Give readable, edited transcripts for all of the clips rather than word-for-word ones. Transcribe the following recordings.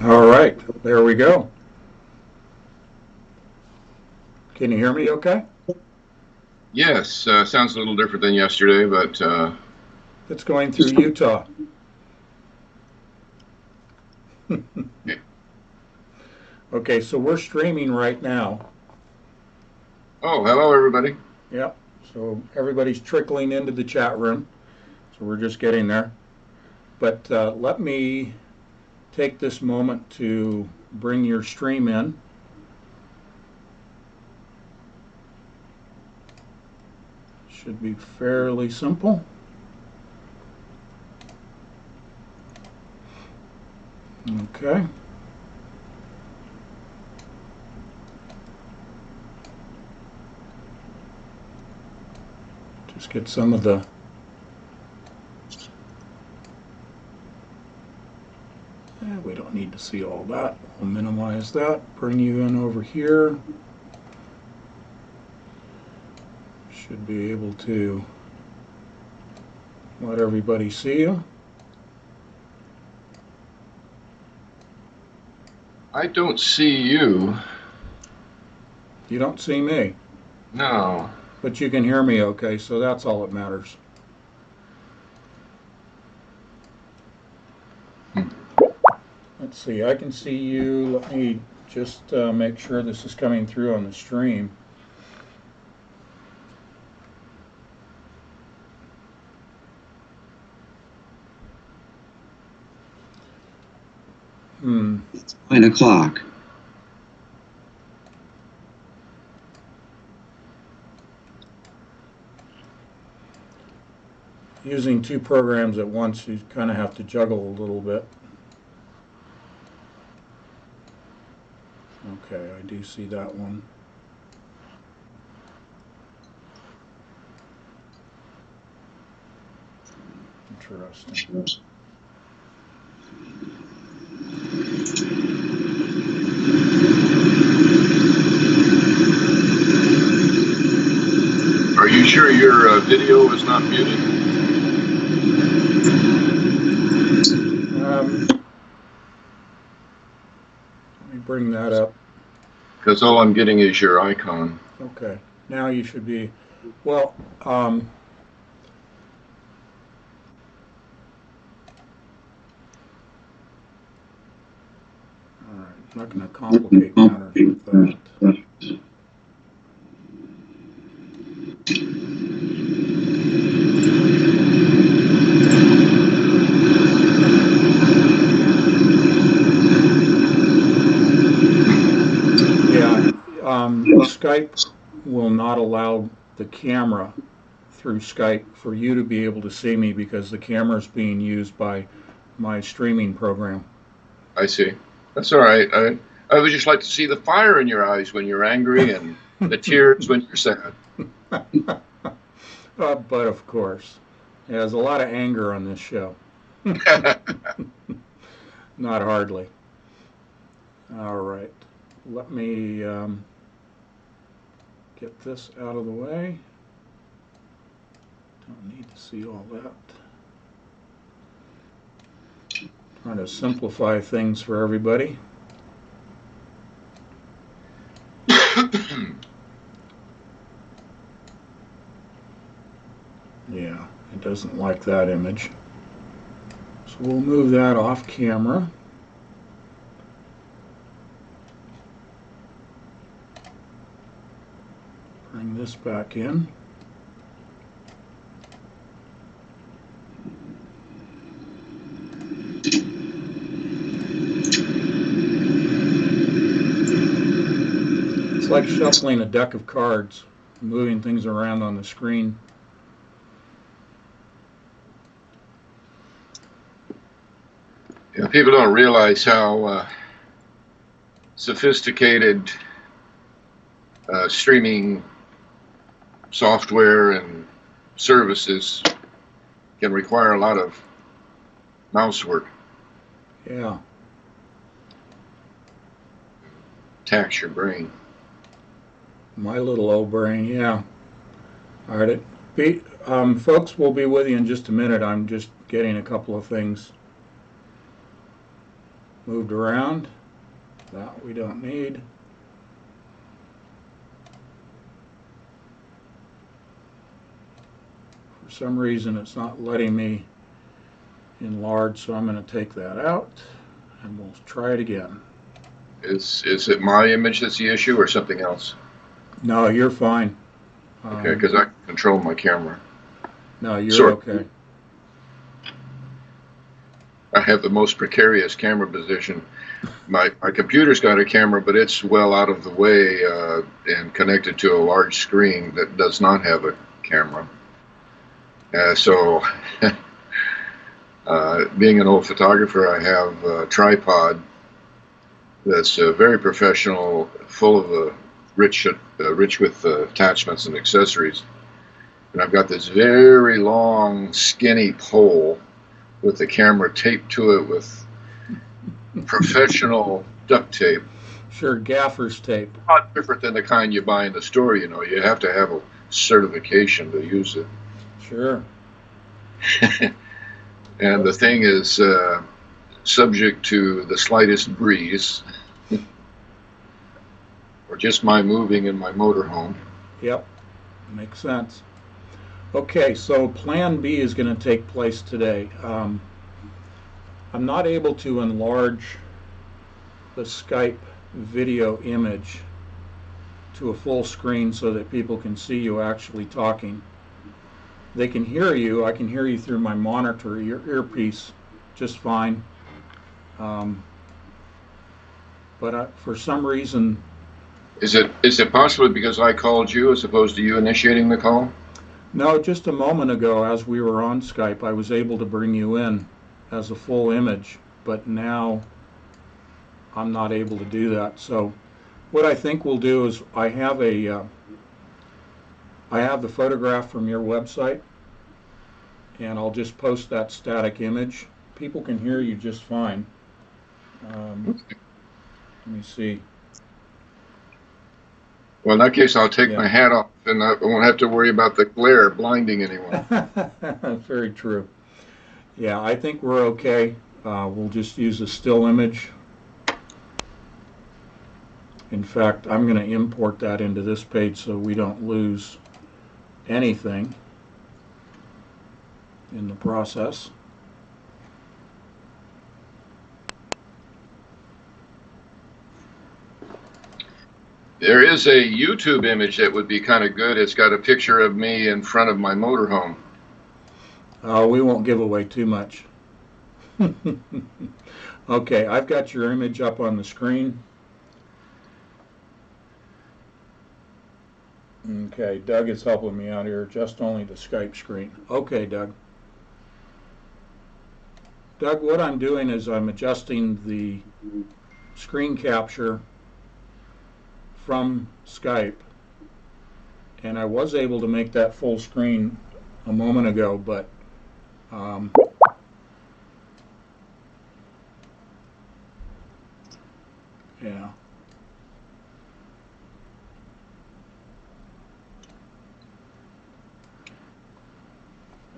All right, there we go. Can you hear me okay? Yes, sounds a little different than yesterday, but It's going through Utah. Okay, so we're streaming right now. oh, hello everybody. Yep, so everybody's trickling into the chat room. So we're just getting there. But let me take this moment to bring your stream in. Should be fairly simple. Okay. Just get some of the we don't need to see all that. We'll minimize that. Bring you in over here. Should be able to let everybody see you. I don't see you. You don't see me. No. But you can hear me okay, so that's all that matters. Let's see, I can see you. Let me just make sure this is coming through on the stream. It's 9 o'clock. using two programs at once, you kind of have to juggle a little bit. Okay, I do see that one. Interesting. Are you sure your video is not muted? Let me bring that up. Because all I'm getting is your icon. Okay, now you should be, well, all right, I'm not going to complicate matters with that. Skype will not allow the camera through Skype for you to be able to see me because the camera is being used by my streaming program. I see. That's all right. I would just like to see the fire in your eyes when you're angry and the tears when you're sad. But of course, there's a lot of anger on this show. Not hardly. All right. Let me get this out of the way. Don't need to see all that. Trying to simplify things for everybody. Yeah, it doesn't like that image. So we'll move that off camera. Bring this back in. It's like shuffling a deck of cards, moving things around on the screen. Yeah, people don't realize how sophisticated streaming software and services can require a lot of mouse work. Yeah. Tax your brain. My little old brain, yeah. All right, folks, we'll be with you in just a minute. I'm just getting a couple of things moved around. That we don't need. For some reason, it's not letting me enlarge, so I'm going to take that out, and we'll try it again. Is it my image that's the issue or something else? No, you're fine. Okay, because I control my camera. No, you're okay. I have the most precarious camera position. My computer's got a camera, but it's well out of the way and connected to a large screen that does not have a camera. So, being an old photographer, I have a tripod that's very professional, full of rich with attachments and accessories. And I've got this very long, skinny pole with the camera taped to it with professional duct tape. Sure, gaffer's tape. Not different than the kind you buy in the store, you know. You have to have a certification to use it. Sure. And the thing is subject to the slightest breeze or just my moving in my motorhome. Yep, makes sense. Okay, so Plan B is going to take place today. I'm not able to enlarge the Skype video image to a full screen so that people can see you actually talking. They can hear you. I can hear you through my monitor, your earpiece, just fine. But for some reason... Is it possible because I called you as opposed to you initiating the call? No, just a moment ago, as we were on Skype, I was able to bring you in as a full image, but now I'm not able to do that. So what I think we'll do is I have the photograph from your website, and I'll just post that static image. People can hear you just fine. Let me see. Well, in that case, I'll take Yeah. my hat off, and I won't have to worry about the glare blinding anyone. Very true. Yeah, I think we're okay. We'll just use a still image. In fact, I'm going to import that into this page so we don't lose anything in the process. There is a YouTube image that would be kind of good. It's got a picture of me in front of my motorhome. We won't give away too much. Okay, I've got your image up on the screen. Okay, Doug is helping me out here, just only the Skype screen. Okay, Doug. Doug, what I'm doing is I'm adjusting the screen capture from Skype, and I was able to make that full screen a moment ago, but yeah.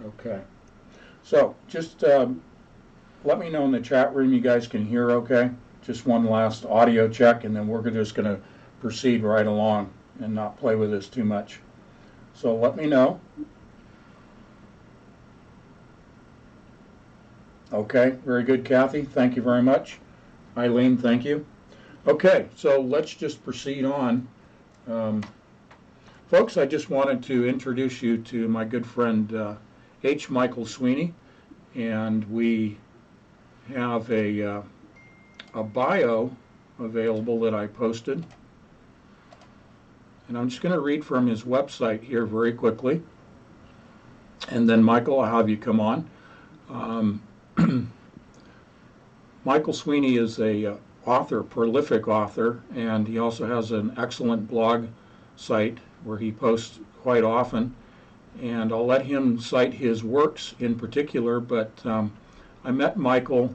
Okay. So just let me know in the chat room you guys can hear okay. Just one last audio check, and then we're just going to proceed right along and not play with this too much. So let me know. Okay, very good, Kathy. Thank you very much. Eileen, thank you. Okay, so let's just proceed on. Folks, I just wanted to introduce you to my good friend H. Michael Sweeney, and we have a bio available that I posted. And I'm just going to read from his website here very quickly. And then, Michael, I'll have you come on. Michael Sweeney is a author, prolific author, and he also has an excellent blog site where he posts quite often. And I'll let him cite his works in particular, but I met Michael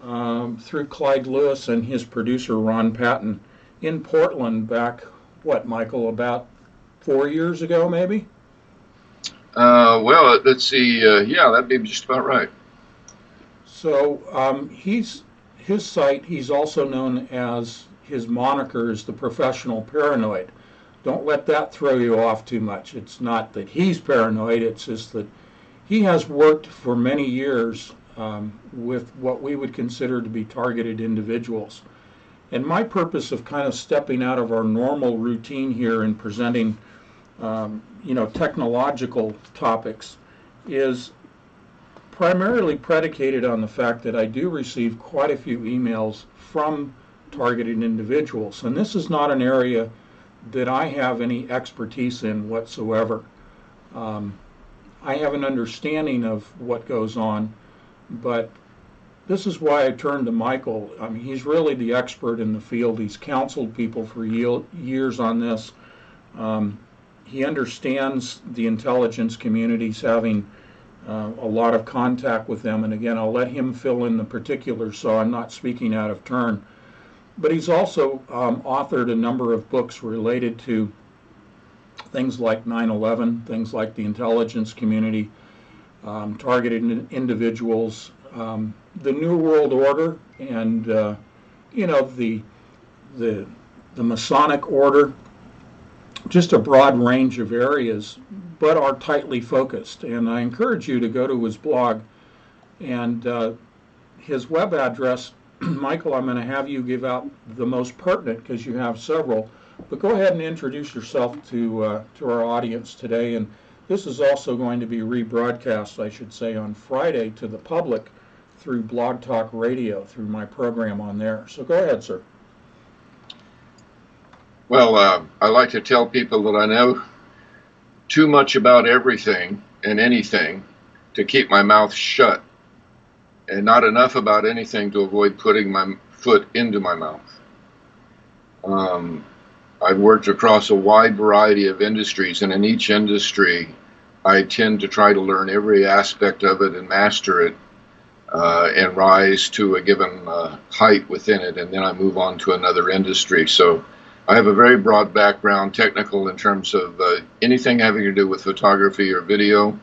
through Clyde Lewis and his producer Ron Patton in Portland back, what, Michael, about 4 years ago, maybe? Well, let's see. Yeah, that'd be just about right. So his site, he's also known as, his moniker is the Professional Paranoid. Don't let that throw you off too much. It's not that he's paranoid, it's just that he has worked for many years with what we would consider to be targeted individuals. And my purpose of kind of stepping out of our normal routine here and presenting, technological topics is primarily predicated on the fact that I do receive quite a few emails from targeted individuals. And this is not an area that I have any expertise in whatsoever. I have an understanding of what goes on, but this is why I turned to Michael. I mean, he's really the expert in the field. He's counseled people for years on this. He understands the intelligence communities, having a lot of contact with them. And again, I'll let him fill in the particulars so I'm not speaking out of turn. But he's also authored a number of books related to things like 9/11, things like the intelligence community, targeted individuals, the New World Order, and the Masonic Order, just a broad range of areas, but are tightly focused. And I encourage you to go to his blog and his web address. Michael, I'm going to have you give out the most pertinent because you have several. But go ahead and introduce yourself to our audience today. And this is also going to be rebroadcast, I should say, on Friday to the public through Blog Talk Radio, through my program on there. So go ahead, sir. Well, I like to tell people that I know too much about everything and anything to keep my mouth shut, and not enough about anything to avoid putting my foot into my mouth. I've worked across a wide variety of industries, and in each industry, I tend to try to learn every aspect of it and master it, and rise to a given height within it, and then I move on to another industry. So I have a very broad background, technical in terms of anything having to do with photography or video,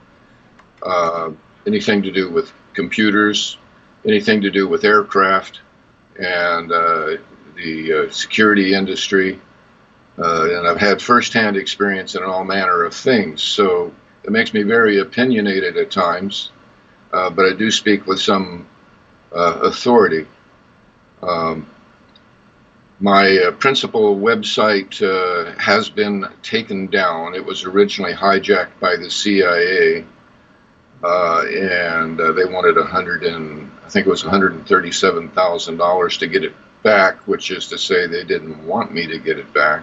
anything to do with computers, anything to do with aircraft, and the security industry. And I've had firsthand experience in all manner of things. So it makes me very opinionated at times, but I do speak with some authority. My principal website has been taken down. It was originally hijacked by the CIA, and they wanted I think it was $137,000 to get it back, which is to say they didn't want me to get it back.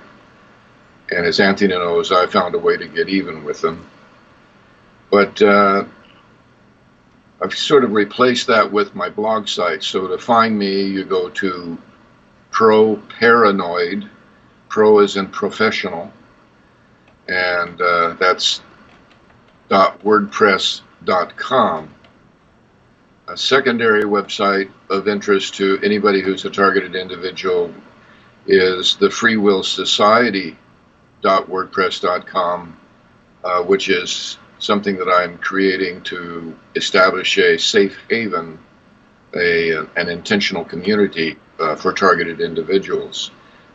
And as Anthony knows, I found a way to get even with them. But I've sort of replaced that with my blog site. So to find me, you go to Pro Paranoid, pro as in professional, and that's .wordpress.com. A secondary website of interest to anybody who's a targeted individual is the Free Will Society .wordpress.com, which is something that I'm creating to establish a safe haven, an intentional community for targeted individuals.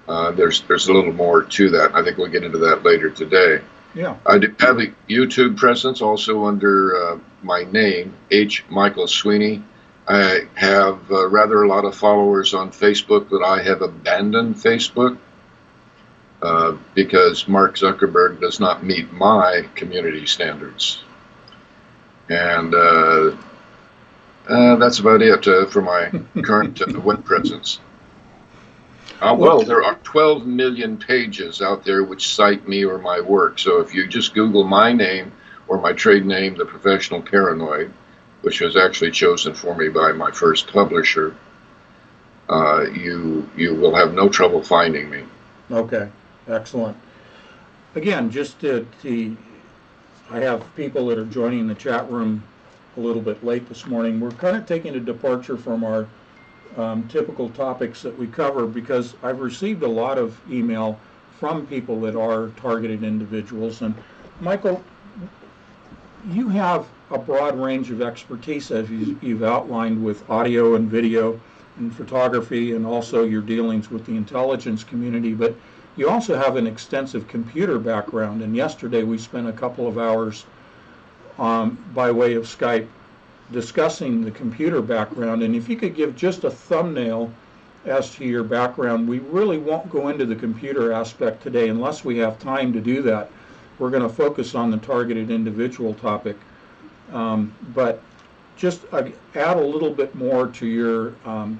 There's a little more to that. I think we'll get into that later today. Yeah. I do have a YouTube presence also under my name, H. Michael Sweeney. I have rather a lot of followers on Facebook, but I have abandoned Facebook because Mark Zuckerberg does not meet my community standards. And that's about it for my current web presence. Well, there are 12 million pages out there which cite me or my work. So if you just Google my name or my trade name, The Professional Paranoid, which was actually chosen for me by my first publisher, you will have no trouble finding me. Okay, excellent. Again, I have people that are joining the chat room a little bit late this morning. We're kind of taking a departure from our typical topics that we cover because I've received a lot of email from people that are targeted individuals. And Michael, you have a broad range of expertise as you've outlined with audio and video and photography, and also your dealings with the intelligence community, but you also have an extensive computer background. And yesterday we spent a couple of hours by way of Skype discussing the computer background. And if you could give just a thumbnail as to your background, we really won't go into the computer aspect today unless we have time to do that. We're going to focus on the targeted individual topic. But just add a little bit more to your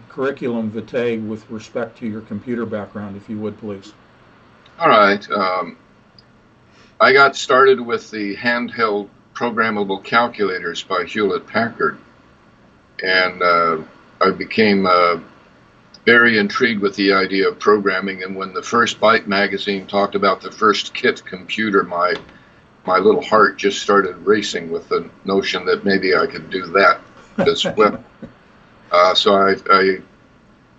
curriculum vitae with respect to your computer background, if you would, please. All right. I got started with the handheld programmable calculators by Hewlett-Packard, and I became very intrigued with the idea of programming. And when the first Byte magazine talked about the first kit computer, my little heart just started racing with the notion that maybe I could do that as well. So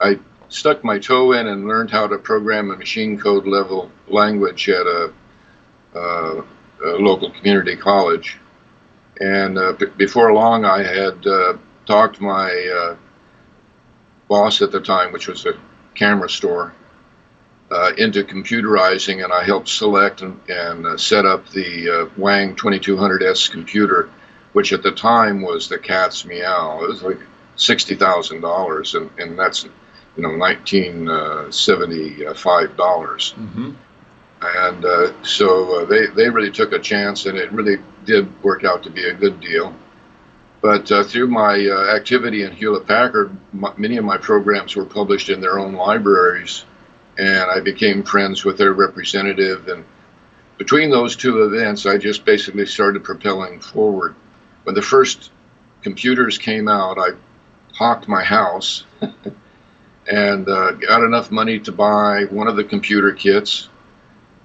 I stuck my toe in and learned how to program a machine code level language at a local community college. And before long, I had talked my boss at the time, which was a camera store, into computerizing, and I helped select and set up the Wang 2200S computer, which at the time was the cat's meow. It was like $60,000, and that's $1975. Mm-hmm. And so they really took a chance, and it really did work out to be a good deal. But through my activity in Hewlett-Packard, many of my programs were published in their own libraries, and I became friends with their representative. And between those two events, I just basically started propelling forward. When the first computers came out, I hawked my house and got enough money to buy one of the computer kits.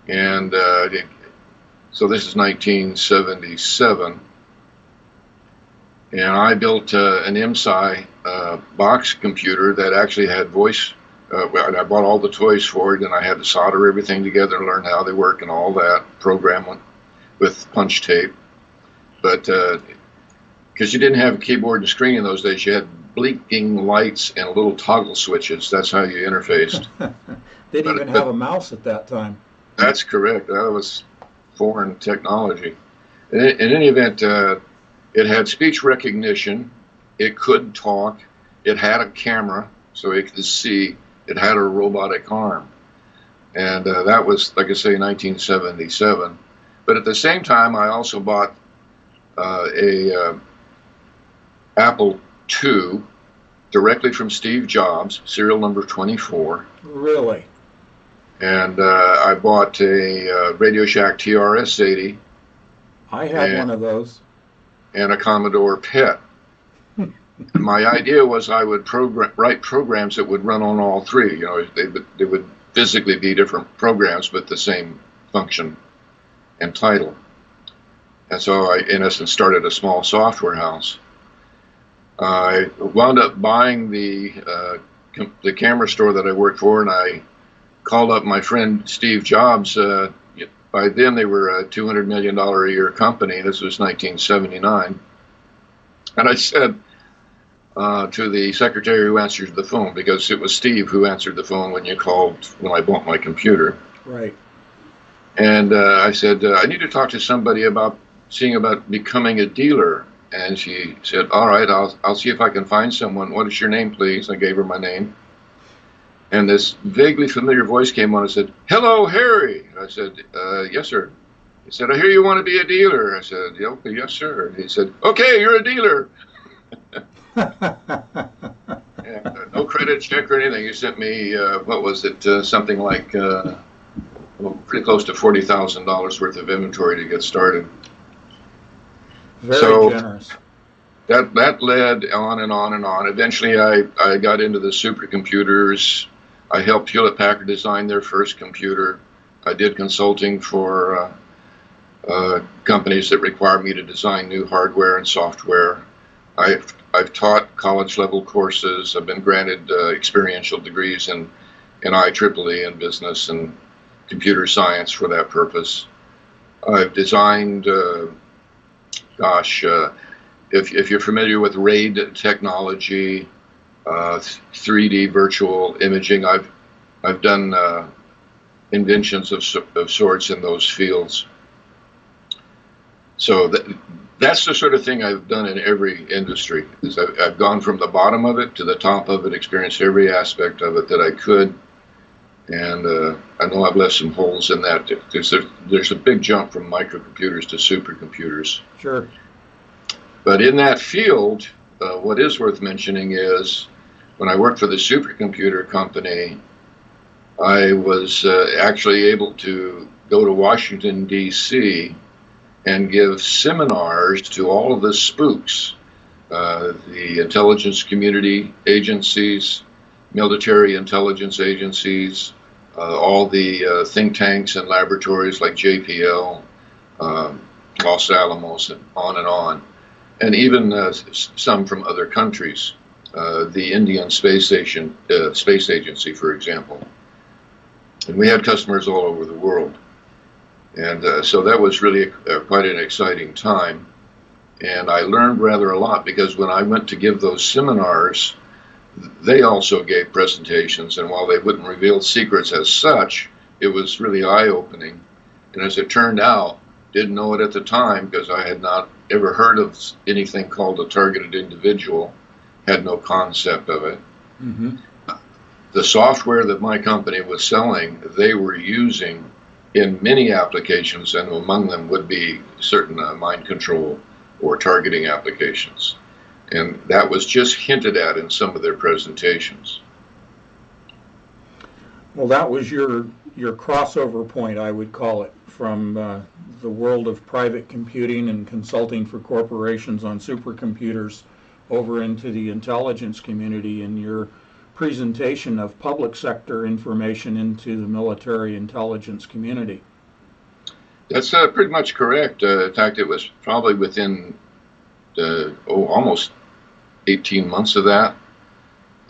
And so this is 1977. And I built an MSI box computer that actually had voice. I bought all the toys for it, and I had to solder everything together and learn how they work and all that, program with punch tape. But because you didn't have a keyboard and screen in those days, you had blinking lights and little toggle switches. That's how you interfaced. They didn't even have a mouse at that time. That's correct. That was foreign technology. In any event, it had speech recognition. It could talk. It had a camera, so it could see. It had a robotic arm. And that was, like I say, 1977. But at the same time, I also bought a Apple II directly from Steve Jobs, serial number 24. Really? And I bought a Radio Shack TRS-80. I had one of those. And a Commodore PET. My idea was I would write programs that would run on all three. You know, they would physically be different programs, but the same function and title. And so I, in essence, started a small software house. I wound up buying the camera store that I worked for, and I called up my friend Steve Jobs. By then, they were a $200 million a year company. This was 1979. And I said to the secretary who answered the phone, because it was Steve who answered the phone when you called, when I bought my computer. Right. And I said, I need to talk to somebody about becoming a dealer. And she said, all right, I'll see if I can find someone. What is your name, please? I gave her my name. And this vaguely familiar voice came on and said, hello, Harry. I said, yes, sir. He said, I hear you want to be a dealer. I said, yeah, okay, yes, sir. He said, okay, you're a dealer. And, no credit check or anything. He sent me, what was it, something like pretty close to $40,000 worth of inventory to get started. Very generous. That led on and on and on. Eventually, I got into the supercomputers. I helped Hewlett-Packard design their first computer. I did consulting for companies that required me to design new hardware and software. I've taught college-level courses. I've been granted experiential degrees in IEEE in business and computer science for that purpose. I've designed, if you're familiar with RAID technology, 3D virtual imaging, I've done inventions of sorts in those fields. So that's the sort of thing I've done in every industry. Is I've gone from the bottom of it to the top of it, experienced every aspect of it that I could, and I know I've left some holes in that. There's a big jump from microcomputers to supercomputers. Sure. But in that field, what is worth mentioning is when I worked for the supercomputer company, I was actually able to go to Washington, D.C. and give seminars to all of the spooks, the intelligence community agencies, military intelligence agencies, all the think tanks and laboratories like JPL, Los Alamos, and on. And even some from other countries, the Indian Space Agency, for example. And we had customers all over the world. And so that was really quite an exciting time. And I learned rather a lot because when I went to give those seminars, they also gave presentations. And while they wouldn't reveal secrets as such, it was really eye-opening. And as it turned out, didn't know it at the time because I had not ever heard of anything called a targeted individual, had no concept of it. Mm-hmm. The software that my company was selling, they were using in many applications, and among them would be certain mind control or targeting applications. And that was just hinted at in some of their presentations. Well, that was your your crossover point, I would call it, from the world of private computing and consulting for corporations on supercomputers over into the intelligence community, and your presentation of public sector information into the military intelligence community. That's pretty much correct. In fact, it was probably within almost 18 months of that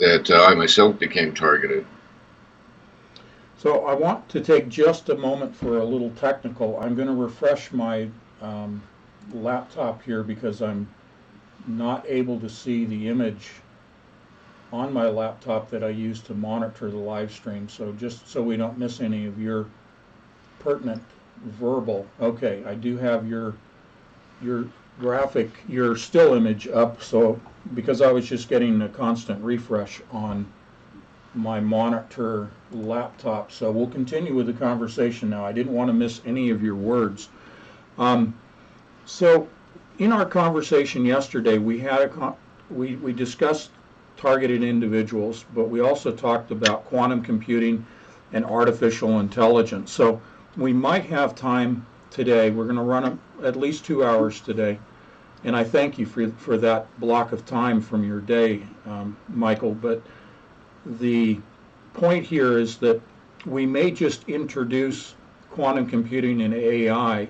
I myself became targeted. So I want to take just a moment for a little technical. I'm going to refresh my laptop here because I'm not able to see the image on my laptop that I use to monitor the live stream. So just so we don't miss any of your pertinent verbal. Okay, I do have your graphic, your still image up, so because I was just getting a constant refresh on my monitor laptop. So we'll continue with the conversation now. I didn't want to miss any of your words. So in our conversation yesterday, we had we discussed targeted individuals, but we also talked about quantum computing and artificial intelligence. So we might have time today. We're going to run at least 2 hours today, and I thank you for that block of time from your day, Michael. But the point here is that we may just introduce quantum computing and AI,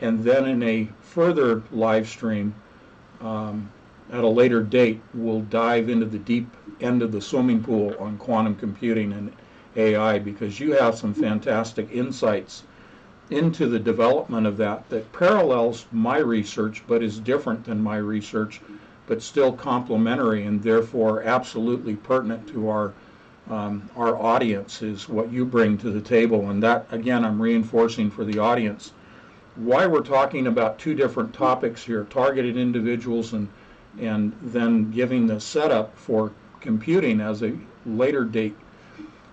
and then in a further live stream at a later date, we'll dive into the deep end of the swimming pool on quantum computing and AI, because you have some fantastic insights into the development of that parallels my research but is different than my research, but still complementary and therefore absolutely pertinent to our audience, is what you bring to the table. And that, again, I'm reinforcing for the audience why we're talking about two different topics here: targeted individuals and then giving the setup for computing as a later date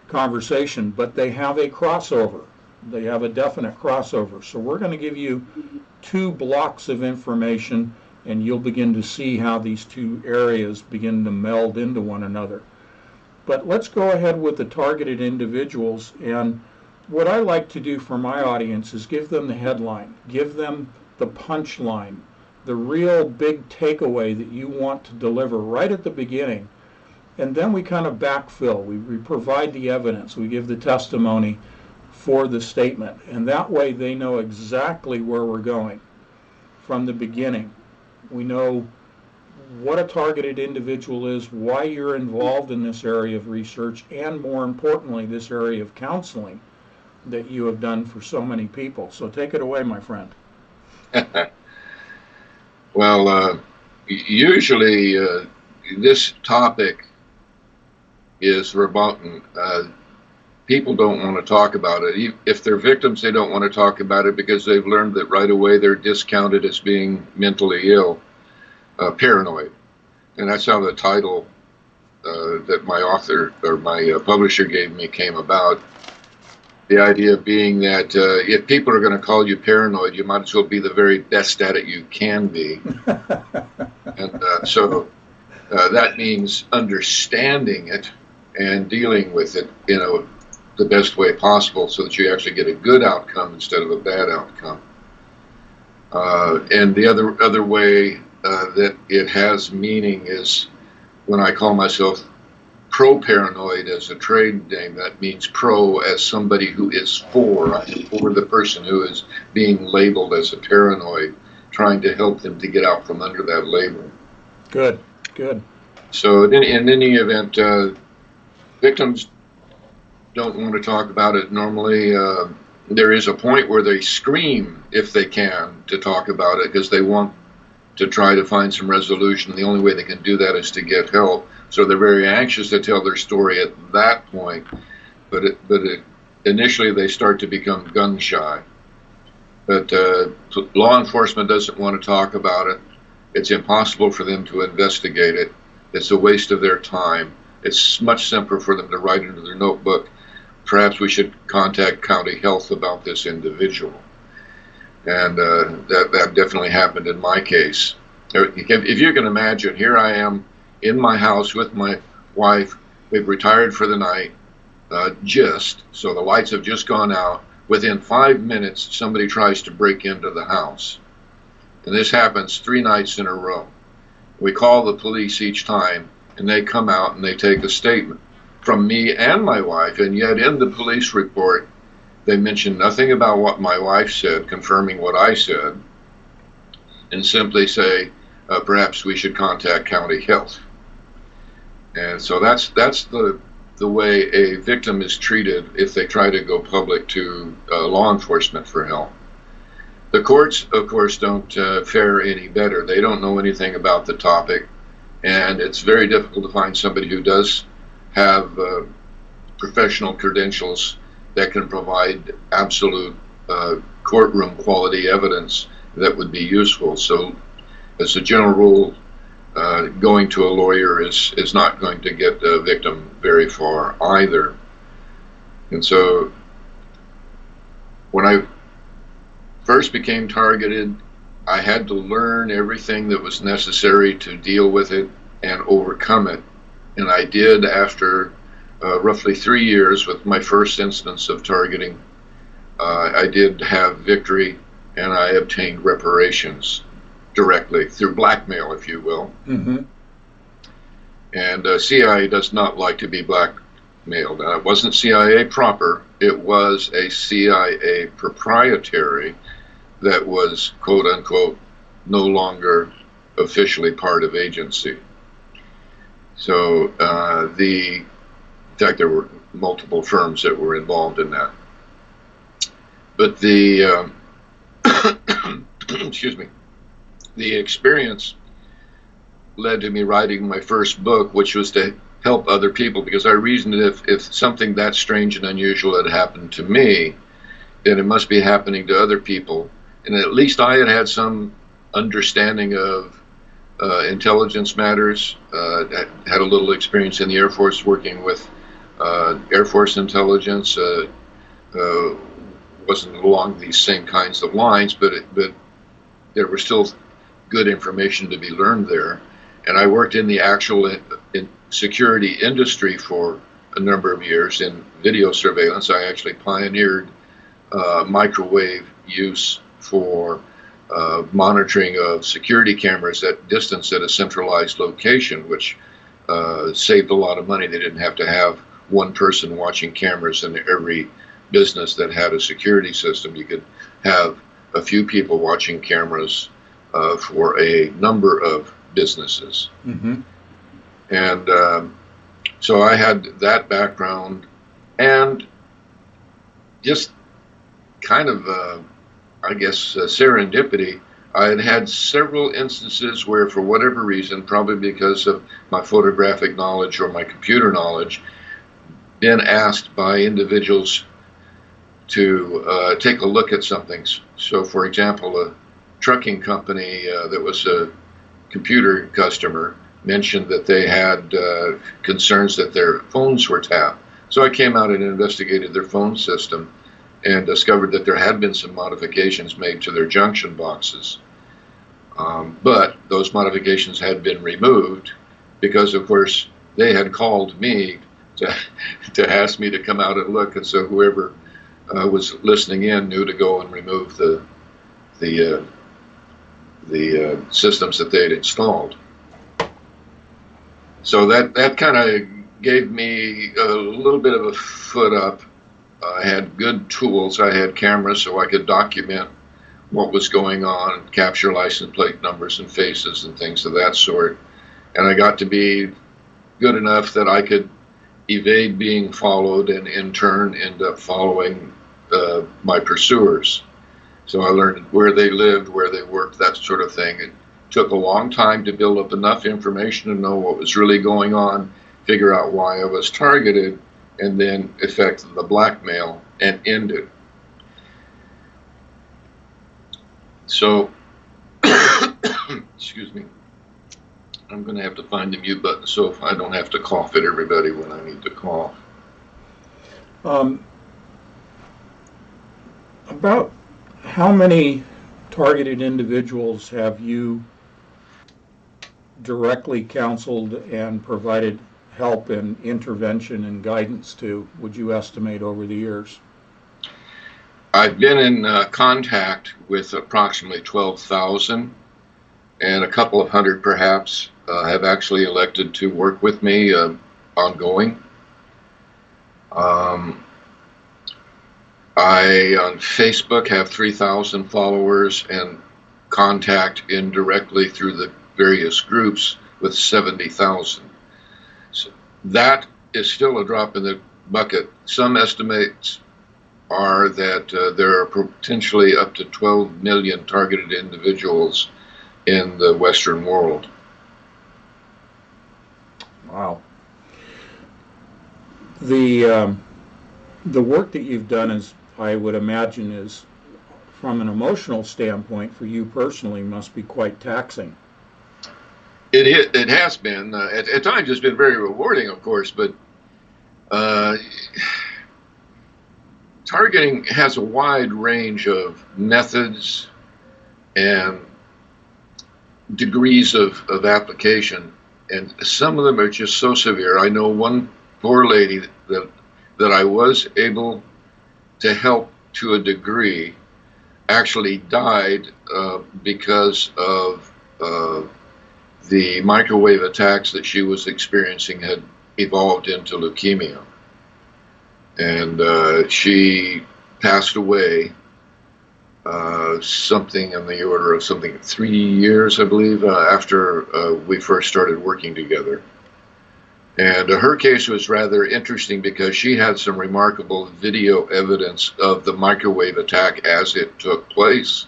conversation. But they have a crossover. They have a definite crossover. So we're going to give you two blocks of information, and you'll begin to see how these two areas begin to meld into one another. But let's go ahead with the targeted individuals. And what I like to do for my audience is give them the headline, give them the punchline, the real big takeaway that you want to deliver right at the beginning. And then we kind of backfill. We provide the evidence. We give the testimony for the statement. And that way they know exactly where we're going from the beginning. We know what a targeted individual is, why you're involved in this area of research, and more importantly, this area of counseling that you have done for so many people. So take it away, my friend. Well, usually this topic is verboten. People don't want to talk about it. If they're victims, they don't want to talk about it because they've learned that right away they're discounted as being mentally ill, paranoid. And that's how the title that my author or my publisher gave me came about. The idea being that if people are going to call you paranoid, you might as well be the very best at it you can be. And so that means understanding it and dealing with it, the best way possible, so that you actually get a good outcome instead of a bad outcome. And the other way that it has meaning is when I call myself pro-paranoid as a trade name. That means pro as somebody who is for the person who is being labeled as a paranoid, trying to help them to get out from under that label. Good. So in any event, victims don't want to talk about it normally. There is a point where they scream, if they can, to talk about it because they want to try to find some resolution. The only way they can do that is to get help. So they're very anxious to tell their story at that point. But initially they start to become gun shy. But law enforcement doesn't want to talk about it. It's impossible for them to investigate it. It's a waste of their time. It's much simpler for them to write into their notebook, perhaps we should contact county health about this individual. And that definitely happened in my case. If you can imagine, here I am in my house with my wife. We've retired for the night. so the lights have just gone out. Within 5 minutes, somebody tries to break into the house. And this happens 3 nights in a row. We call the police each time, and they come out and they take a statement from me and my wife, and yet in the police report, they mention nothing about what my wife said, confirming what I said, and simply say, perhaps we should contact county health. And so that's the way a victim is treated if they try to go public to law enforcement for help. The courts, of course, don't fare any better. They don't know anything about the topic, and it's very difficult to find somebody who does have professional credentials that can provide absolute courtroom quality evidence that would be useful. So, as a general rule, going to a lawyer is not going to get the victim very far either. And so, when I first became targeted, I had to learn everything that was necessary to deal with it and overcome it. And I did after roughly 3 years with my first instance of targeting. I did have victory, and I obtained reparations directly through blackmail, if you will. Mm-hmm. And CIA does not like to be blackmailed. Now, it wasn't CIA proper. It was a CIA proprietary that was, quote unquote, no longer officially part of agency. So in fact, there were multiple firms that were involved in that. But the excuse me, the experience led to me writing my first book, which was to help other people, because I reasoned that if something that strange and unusual had happened to me, then it must be happening to other people. And at least I had some understanding of intelligence matters. Had a little experience in the Air Force working with Air Force intelligence. Wasn't along these same kinds of lines, but there was still good information to be learned there. And I worked in the actual in security industry for a number of years in video surveillance. I actually pioneered microwave use for monitoring of security cameras at distance at a centralized location, which saved a lot of money. They didn't have to have one person watching cameras in every business that had a security system. You could have a few people watching cameras for a number of businesses. Mm-hmm. And so I had that background, and just kind of, I guess, serendipity. I had had several instances where, for whatever reason, probably because of my photographic knowledge or my computer knowledge, been asked by individuals to take a look at something. So, for example, a trucking company that was a computer customer mentioned that they had concerns that their phones were tapped. So I came out and investigated their phone system and discovered that there had been some modifications made to their junction boxes. But those modifications had been removed because, of course, they had called me to ask me to come out and look. And so whoever was listening in knew to go and remove the systems that they had installed. So that kind of gave me a little bit of a foot up. I had good tools. I had cameras, so I could document what was going on, capture license plate numbers and faces and things of that sort. And I got to be good enough that I could evade being followed and in turn end up following my pursuers. So I learned where they lived, where they worked, that sort of thing. It took a long time to build up enough information to know what was really going on, figure out why I was targeted, and then effect the blackmail and end it. So, excuse me, I'm going to have to find the mute button so if I don't have to cough at everybody when I need to cough. About how many targeted individuals have you directly counseled and provided help and intervention and guidance to, would you estimate, over the years? I've been in contact with approximately 12,000, and a couple of hundred perhaps have actually elected to work with me ongoing. I, on Facebook, have 3,000 followers and contact indirectly through the various groups with 70,000. So that is still a drop in the bucket. Some estimates are that there are potentially up to 12 million targeted individuals in the Western world. Wow. The work that you've done is, I would imagine, is from an emotional standpoint for you personally must be quite taxing. It has been. At times it's been very rewarding, of course, but targeting has a wide range of methods and degrees of application, and some of them are just so severe. I know one poor lady that I was able to help to a degree actually died because of the microwave attacks that she was experiencing had evolved into leukemia. And she passed away something in the order of 3 years, I believe, after we first started working together. And her case was rather interesting because she had some remarkable video evidence of the microwave attack as it took place.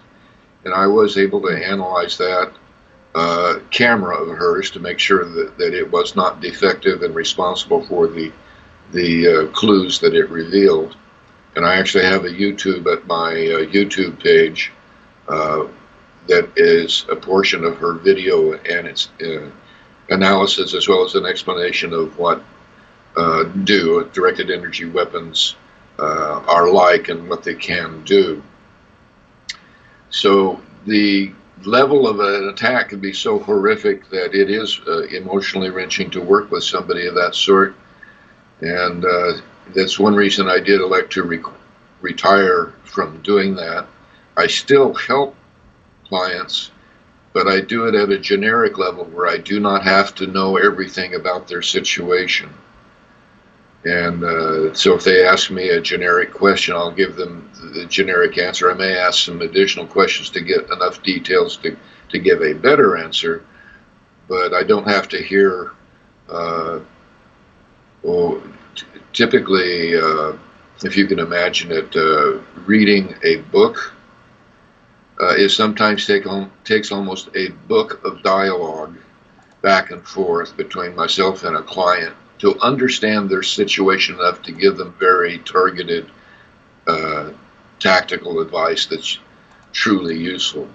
And I was able to analyze that camera of hers to make sure that it was not defective and responsible for the clues that it revealed. And I actually have a YouTube at my YouTube page that is a portion of her video and its analysis, as well as an explanation of what directed energy weapons are like and what they can do. So the level of an attack can be so horrific that it is emotionally wrenching to work with somebody of that sort. And that's one reason I did elect to retire from doing that. I still help clients, but I do it at a generic level where I do not have to know everything about their situation. And so if they ask me a generic question, I'll give them the generic answer. I may ask some additional questions to get enough details to give a better answer, but I don't have to hear, typically, if you can imagine it, reading a book is sometimes takes almost a book of dialogue back and forth between myself and a client to understand their situation enough to give them very targeted tactical advice that's truly useful.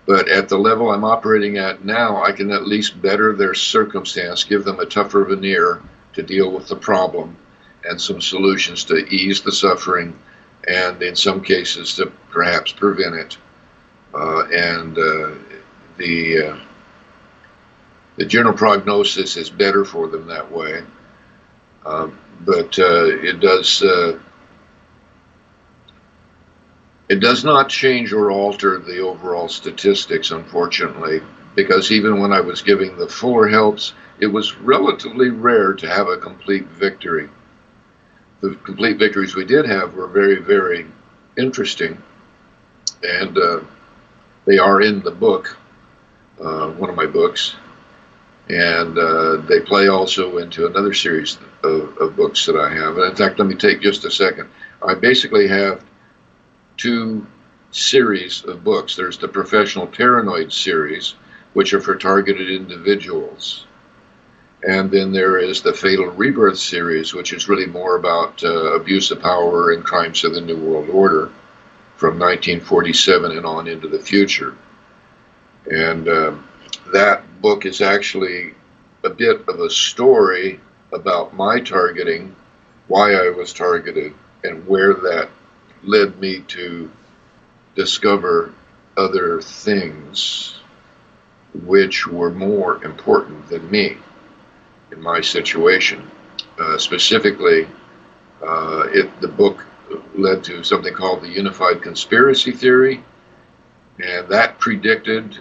But at the level I'm operating at now, I can at least better their circumstance, give them a tougher veneer to deal with the problem and some solutions to ease the suffering and in some cases to perhaps prevent it. The general prognosis is better for them that way, but it does not change or alter the overall statistics, unfortunately, because even when I was giving the fuller helps, it was relatively rare to have a complete victory. The complete victories we did have were very, very interesting, and they are in the book, one of my books, and they play also into another series of books that I have. And in fact, let me take just a second. I basically have two series of books. There's the Professional Paranoid series, which are for targeted individuals. And then there is the Fatal Rebirth series, which is really more about abuse of power and crimes of the New World Order from 1947 and on into the future. And that book is actually a bit of a story about my targeting, why I was targeted, and where that led me to discover other things which were more important than me. in my situation. Specifically, the book led to something called the Unified Conspiracy Theory, and that predicted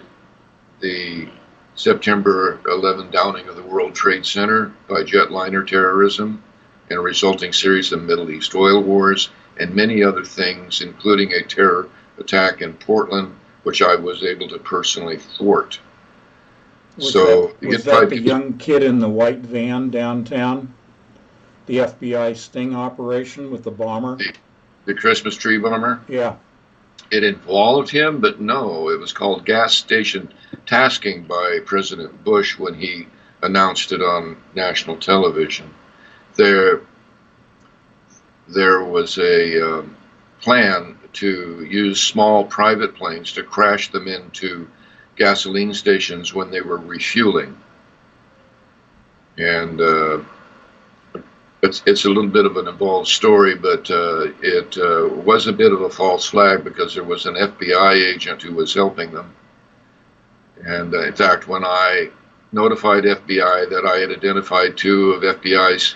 the September 11 downing of the World Trade Center by jetliner terrorism and a resulting series of Middle East oil wars and many other things, including a terror attack in Portland, which I was able to personally thwart. Was that the young kid in the white van downtown? The FBI sting operation with the bomber? The Christmas tree bomber? Yeah. It involved him, but no, it was called gas station tasking by President Bush when he announced it on national television. There was a plan to use small private planes to crash them into gasoline stations when they were refueling. And it's a little bit of an involved story, but it was a bit of a false flag because there was an FBI agent who was helping them. And in fact, when I notified FBI that I had identified 2 of FBI's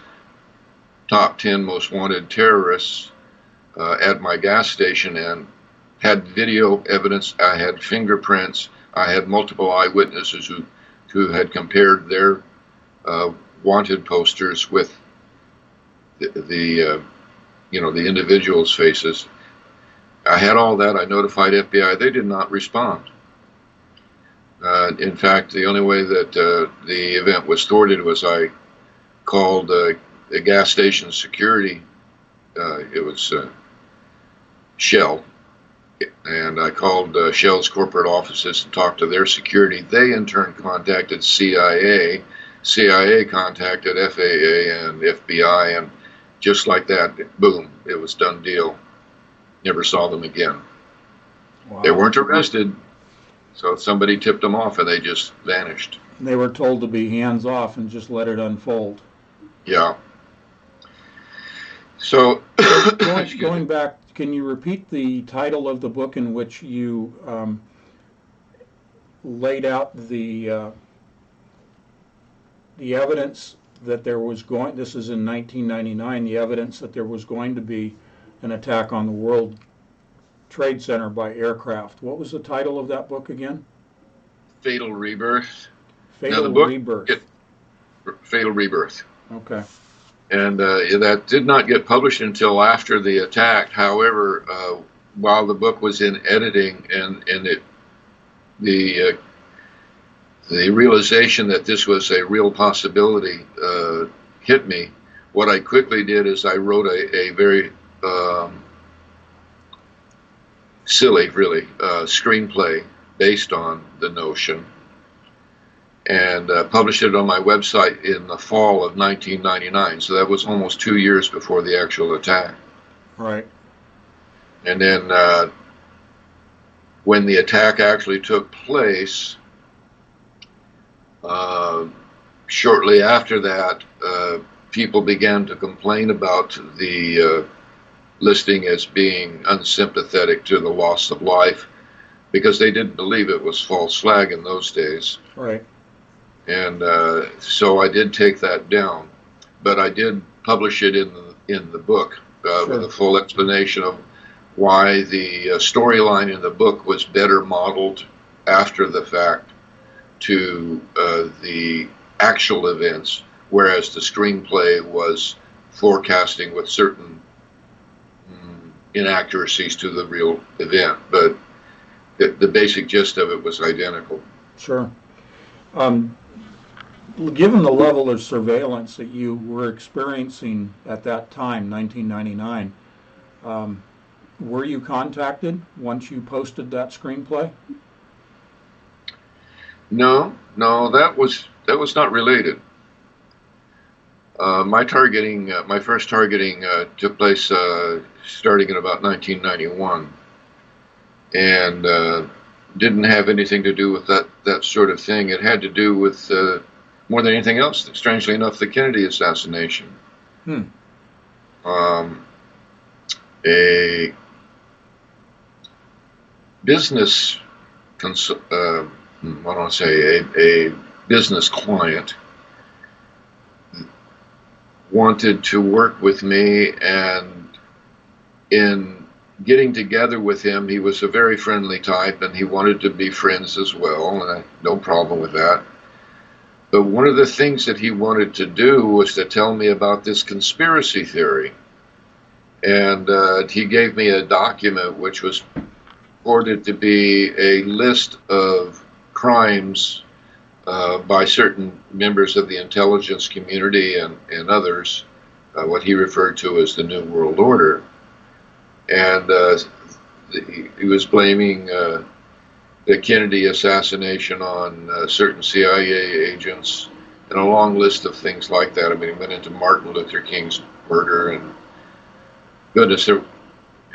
top 10 most wanted terrorists at my gas station and had video evidence, I had fingerprints, I had multiple eyewitnesses who had compared their wanted posters with the individuals' faces. I had all that. I notified FBI. They did not respond. In fact, the only way that the event was thwarted was I called a gas station security. It was Shell. And I called Shell's corporate offices and talked to their security. They in turn contacted CIA. CIA contacted FAA and FBI, and just like that, boom, it was done deal. Never saw them again. Wow. They weren't arrested, so somebody tipped them off and they just vanished. They were told to be hands off and just let it unfold. Yeah. So, going back, can you repeat the title of the book in which you laid out the evidence that there was going, this is in 1999, the evidence that there was going to be an attack on the World Trade Center by aircraft. What was the title of that book again? Fatal Rebirth. Fatal Rebirth. Fatal Rebirth. Okay. And that did not get published until after the attack. However, while the book was in editing and the realization that this was a real possibility hit me, what I quickly did is I wrote a very silly, really, screenplay based on the notion and published it on my website in the fall of 1999. So that was almost 2 years before the actual attack. Right. And then when the attack actually took place, shortly after that, people began to complain about the listing as being unsympathetic to the loss of life because they didn't believe it was false flag in those days. Right. And so I did take that down, but I did publish it in the book Sure. with a full explanation of why the storyline in the book was better modeled after the fact to the actual events, whereas the screenplay was forecasting with certain inaccuracies to the real event. But the basic gist of it was identical. Sure. Given the level of surveillance that you were experiencing at that time, 1999, were you contacted once you posted that screenplay? No, that was not related. My first targeting took place starting in about 1991, and didn't have anything to do with that sort of thing. It had to do with more than anything else, strangely enough, the Kennedy assassination. A business a business client wanted to work with me, and in getting together with him, he was a very friendly type, and he wanted to be friends as well, and I had no problem with that. But one of the things that he wanted to do was to tell me about this conspiracy theory. And he gave me a document which was purported to be a list of crimes by certain members of the intelligence community and others, what he referred to as the New World Order. And he was blaming the Kennedy assassination on certain CIA agents, and a long list of things like that. I mean, he went into Martin Luther King's murder, and goodness,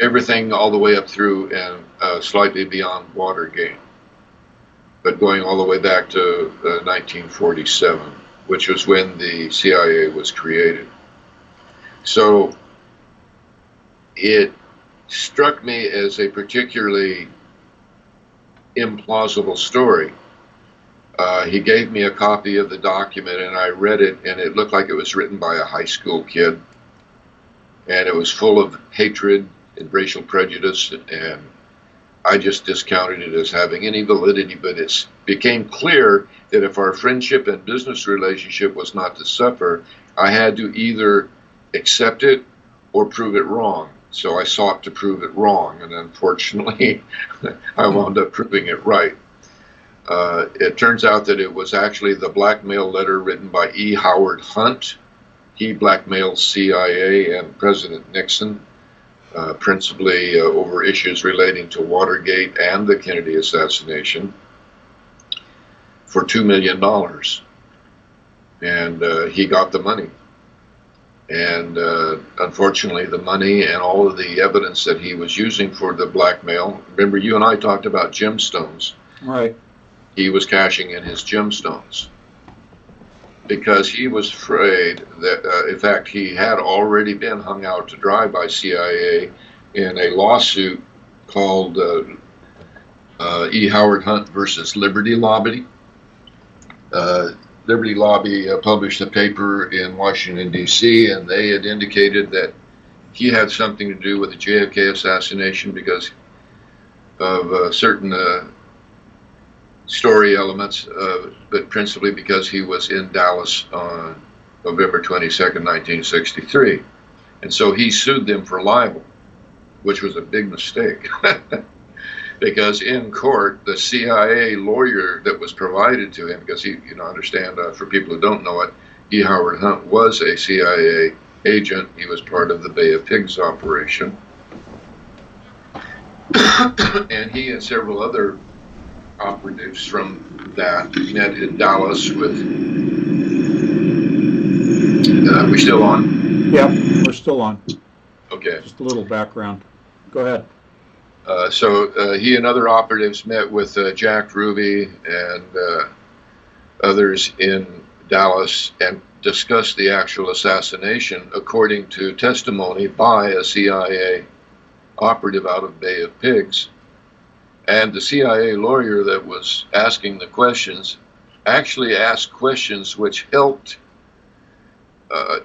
everything all the way up through and slightly beyond Watergate, but going all the way back to 1947, which was when the CIA was created. So it struck me as a particularly implausible story. He gave me a copy of the document, and I read it, and it looked like it was written by a high school kid, and it was full of hatred and racial prejudice, and I just discounted it as having any validity. But it became clear that if our friendship and business relationship was not to suffer, I had to either accept it or prove it wrong. So I sought to prove it wrong, and unfortunately, I wound up proving it right. It turns out that it was actually the blackmail letter written by E. Howard Hunt. He blackmailed CIA and President Nixon, principally over issues relating to Watergate and the Kennedy assassination, for $2 million. And he got the money. And unfortunately, the money and all of the evidence that he was using for the blackmail, remember you and I talked about gemstones. Right. He was cashing in his gemstones because he was afraid that, in fact, he had already been hung out to dry by CIA in a lawsuit called E. Howard Hunt versus Liberty Lobby. Liberty Lobby published a paper in Washington, D.C., and they had indicated that he had something to do with the JFK assassination because of certain story elements, but principally because he was in Dallas on November 22nd, 1963. And so he sued them for libel, which was a big mistake. Because in court, the CIA lawyer that was provided to him, because he, understand, for people who don't know it, E. Howard Hunt was a CIA agent. He was part of the Bay of Pigs operation. And he and several other operatives from that met in Dallas with, we still on? Yep, we're still on. Okay. Just a little background. Go ahead. So he and other operatives met with Jack Ruby and others in Dallas and discussed the actual assassination according to testimony by a CIA operative out of Bay of Pigs. And the CIA lawyer that was asking the questions actually asked questions which helped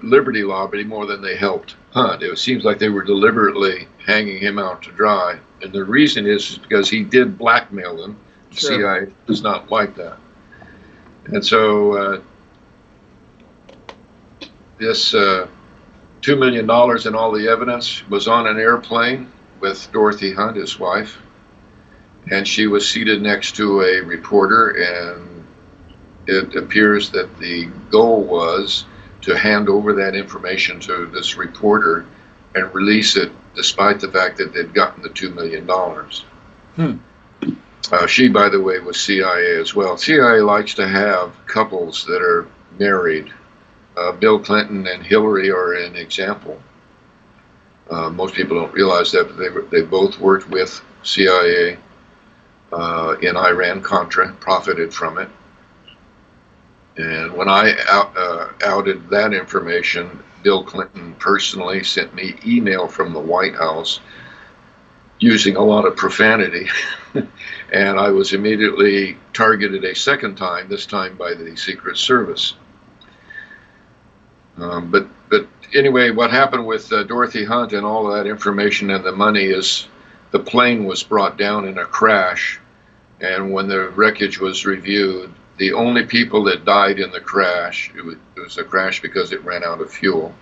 Liberty Lobby more than they helped Hunt. It seems like they were deliberately hanging him out to dry. And the reason is because he did blackmail them. The Sure. CIA does not like that. And so this $2 million and all the evidence was on an airplane with Dorothy Hunt, his wife. And she was seated next to a reporter, and it appears that the goal was to hand over that information to this reporter and release it, despite the fact that they'd gotten the $2 million. She, by the way, was CIA as well. CIA likes to have couples that are married. Bill Clinton and Hillary are an example. Most people don't realize that, but they both worked with CIA in Iran-Contra, profited from it. And when I outed that information, Bill Clinton personally sent me email from the White House using a lot of profanity. And I was immediately targeted a second time, this time by the Secret Service. But but anyway, what happened with Dorothy Hunt and all of that information and the money is the plane was brought down in a crash, and when the wreckage was reviewed, the only people that died in the crash, it was a crash because it ran out of fuel.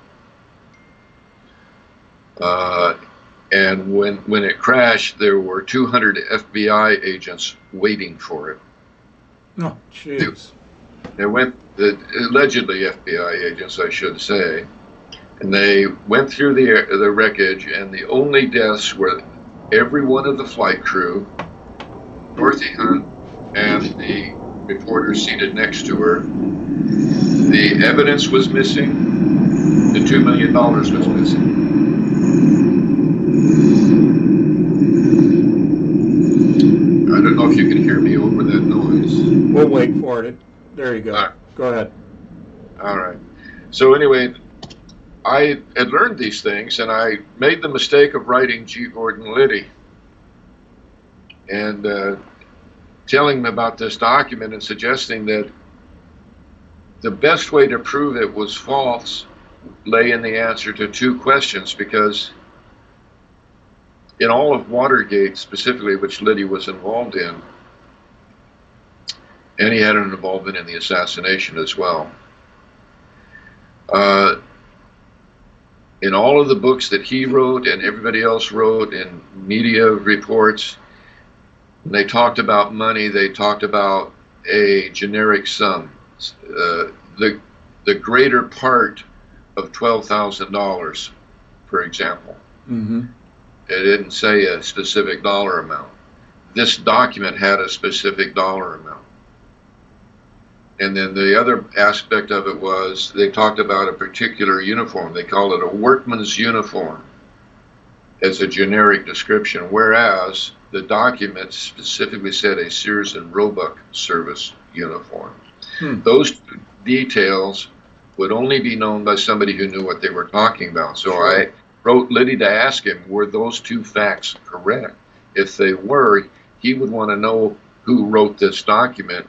And when it crashed, there were 200 FBI agents waiting for it. Oh, jeez. They went, allegedly FBI agents, I should say, and they went through the wreckage, and the only deaths were every one of the flight crew, Dorothy Hunt, and the reporter seated next to her. The evidence was missing. The $2 million was missing. I don't know if you can hear me over that noise. We'll wait for it. There you go. All right. Go ahead. All right. So anyway, I had learned these things, and I made the mistake of writing G. Gordon Liddy and telling him about this document and suggesting that the best way to prove it was false lay in the answer to two questions, because in all of Watergate specifically, which Liddy was involved in, and he had an involvement in the assassination as well, in all of the books that he wrote and everybody else wrote in media reports, when they talked about money, they talked about a generic sum. The greater part of $12,000, for example. Mm-hmm. It didn't say a specific dollar amount. This document had a specific dollar amount. And then the other aspect of it was they talked about a particular uniform. They called it a workman's uniform as a generic description, whereas the document specifically said a Sears and Roebuck service uniform. Those details would only be known by somebody who knew what they were talking about. So Sure. I wrote Liddy to ask him, were those two facts correct? If they were, he would want to know who wrote this document,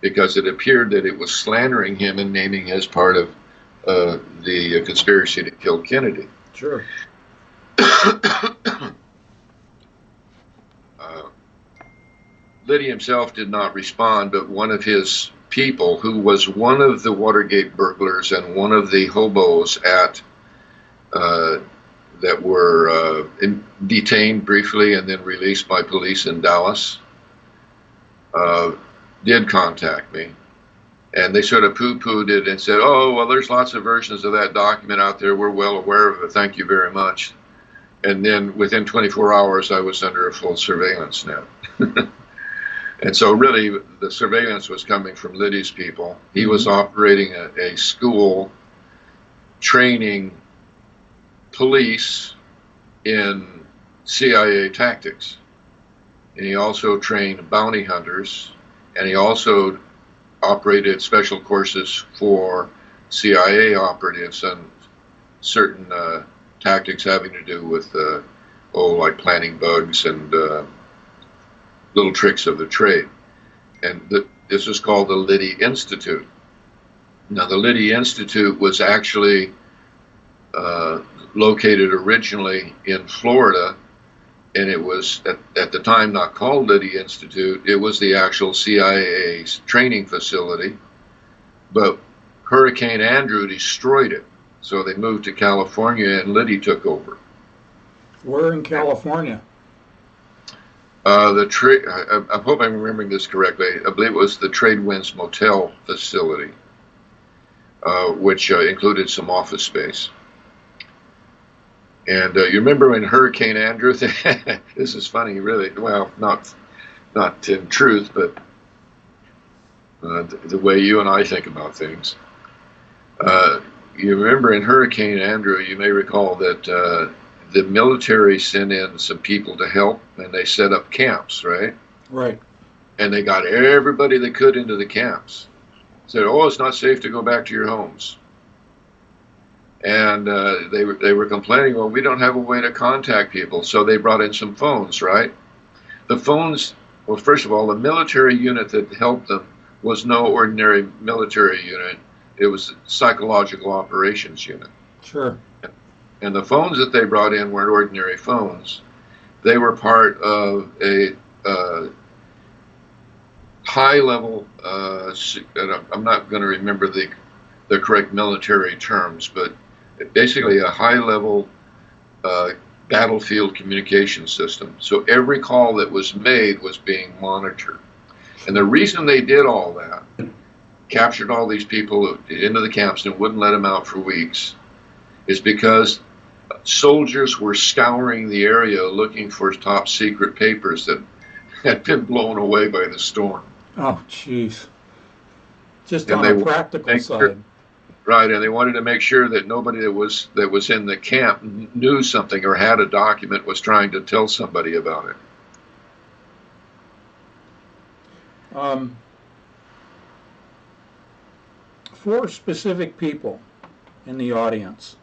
because it appeared that it was slandering him and naming as part of the conspiracy to kill Kennedy. Sure. Liddy himself did not respond, but one of his people, who was one of the Watergate burglars and one of the hobos at that were detained briefly and then released by police in Dallas, did contact me. And they sort of poo-pooed it and said, oh, well, there's lots of versions of that document out there. We're well aware of it. Thank you very much. And then within 24 hours, I was under a full surveillance net. And so really, the surveillance was coming from Liddy's people. He was operating a school training police in CIA tactics. And he also trained bounty hunters, and he also operated special courses for CIA operatives and certain tactics having to do with, like planting bugs and little tricks of the trade. And this was called the Liddy Institute. Now, the Liddy Institute was actually located originally in Florida, and it was at the time not called Liddy Institute. It was the actual CIA's training facility, but Hurricane Andrew destroyed it. So they moved to California, and Liddy took over. Where in California? I hope I'm remembering this correctly. I believe it was the Tradewinds Motel facility, which included some office space. And you remember when Hurricane Andrew, this is funny, really, well, not in truth, but the way you and I think about things. You remember in Hurricane Andrew, you may recall that the military sent in some people to help, and they set up camps, right? Right. And they got everybody they could into the camps. Said, oh, it's not safe to go back to your homes. And they were complaining, well, we don't have a way to contact people. So they brought in some phones, right? The phones, well, first of all, the military unit that helped them was no ordinary military unit. It was a psychological operations unit. Sure. And the phones that they brought in weren't ordinary phones. They were part of a high level, I'm not going to remember the correct military terms, but basically a high level battlefield communication system. So every call that was made was being monitored. And the reason they did all that, captured all these people into the camps and wouldn't let them out for weeks, is because soldiers were scouring the area looking for top secret papers that had been blown away by the storm. Oh, jeez. Just And on a practical side. Right, and they wanted to make sure that nobody that was in the camp knew something or had a document, was trying to tell somebody about it. For specific people in the audience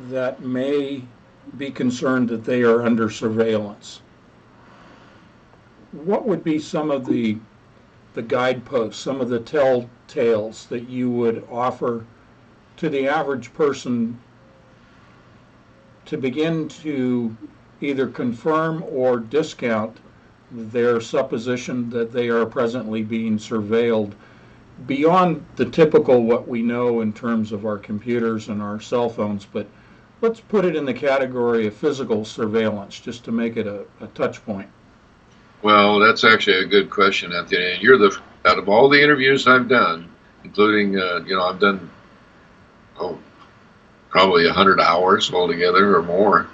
that may be concerned that they are under surveillance, what would be some of the guideposts, some of the telltales that you would offer to the average person to begin to either confirm or discount their supposition that they are presently being surveilled beyond the typical what we know in terms of our computers and our cell phones, but let's put it in the category of physical surveillance just to make it a touch point. Well, that's actually a good question, Anthony. And out of all the interviews I've done, including, I've done, probably 100 hours altogether or more,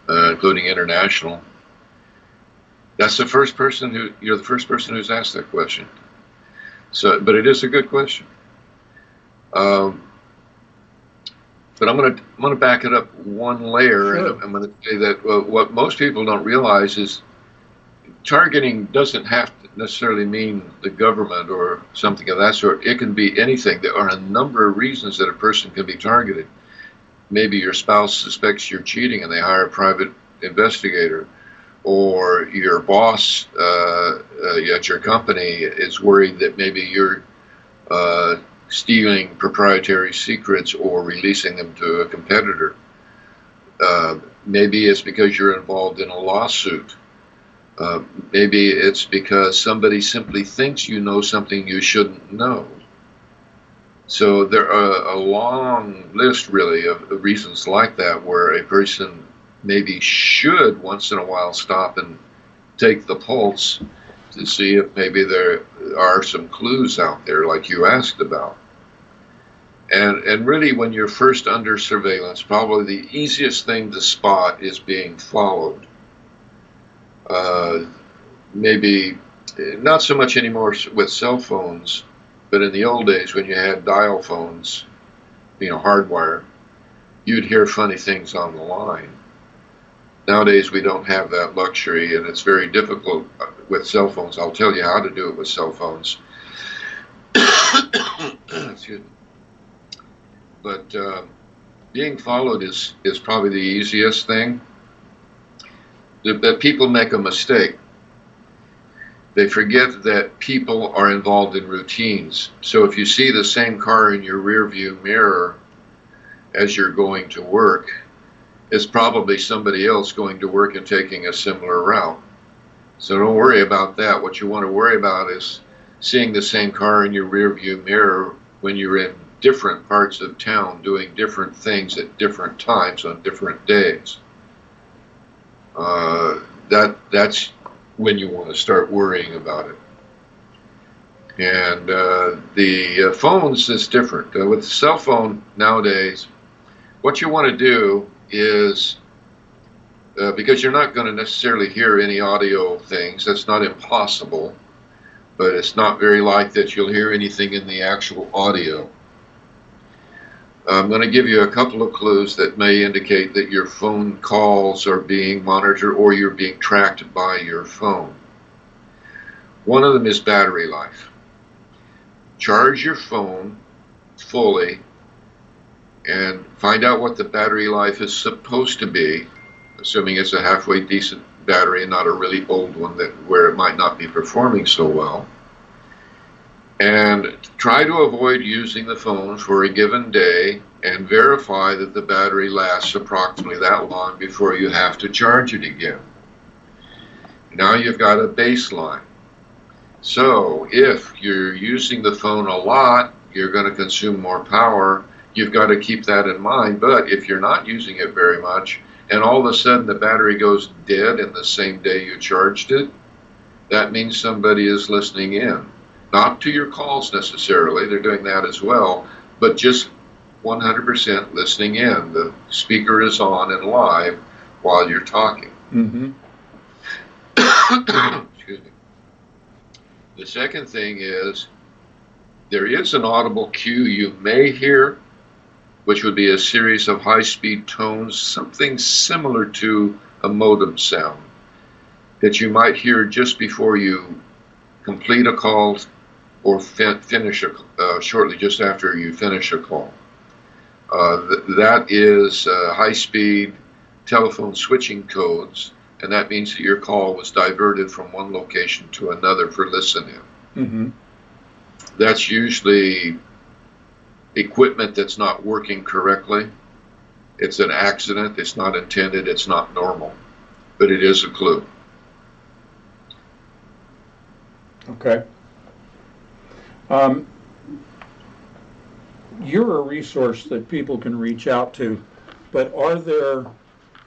including international. You're the first person who's asked that question. So, but it is a good question. But I'm gonna back it up one layer, Sure. and I'm gonna say that what most people don't realize is targeting doesn't have to necessarily mean the government or something of that sort. It can be anything. There are a number of reasons that a person can be targeted. Maybe your spouse suspects you're cheating and they hire a private investigator, or your boss at your company is worried that maybe you're stealing proprietary secrets or releasing them to a competitor. Maybe it's because you're involved in a lawsuit. Maybe it's because somebody simply thinks you know something you shouldn't know. So there are a long list, really, of reasons like that where a person maybe should once in a while stop and take the pulse to see if maybe there are some clues out there, like you asked about. And really, when you're first under surveillance, probably the easiest thing to spot is being followed. Maybe not so much anymore with cell phones, but in the old days when you had dial phones, hardwire, you'd hear funny things on the line. Nowadays we don't have that luxury, and it's very difficult with cell phones. I'll tell you how to do it with cell phones. Excuse me. But being followed is probably the easiest thing. That people make a mistake. They forget that people are involved in routines. So if you see the same car in your rear view mirror as you're going to work, it's probably somebody else going to work and taking a similar route. So don't worry about that. What you want to worry about is seeing the same car in your rear view mirror when you're in different parts of town doing different things at different times on different days. That's when you want to start worrying about it. And the phones is different. With the cell phone nowadays, what you want to do is, because you're not going to necessarily hear any audio things, that's not impossible, but it's not very likely that you'll hear anything in the actual audio. I'm going to give you a couple of clues that may indicate that your phone calls are being monitored or you're being tracked by your phone. One of them is battery life. Charge your phone fully and find out what the battery life is supposed to be, assuming it's a halfway decent battery and not a really old one where it might not be performing so well. And try to avoid using the phone for a given day and verify that the battery lasts approximately that long before you have to charge it again. Now you've got a baseline. So if you're using the phone a lot, you're going to consume more power. You've got to keep that in mind. But if you're not using it very much, and all of a sudden the battery goes dead in the same day you charged it, that means somebody is listening in. Not to your calls necessarily, they're doing that as well, but just 100% listening in. The speaker is on and live while you're talking. Mm-hmm. Excuse me. The second thing is there is an audible cue you may hear, which would be a series of high-speed tones, something similar to a modem sound that you might hear just before you complete a call or finish shortly just after you finish a call. That is high-speed telephone switching codes, and that means that your call was diverted from one location to another for listening. Mm-hmm. That's usually equipment that's not working correctly. It's an accident, it's not intended, it's not normal, but it is a clue. Okay. You're a resource that people can reach out to, but are there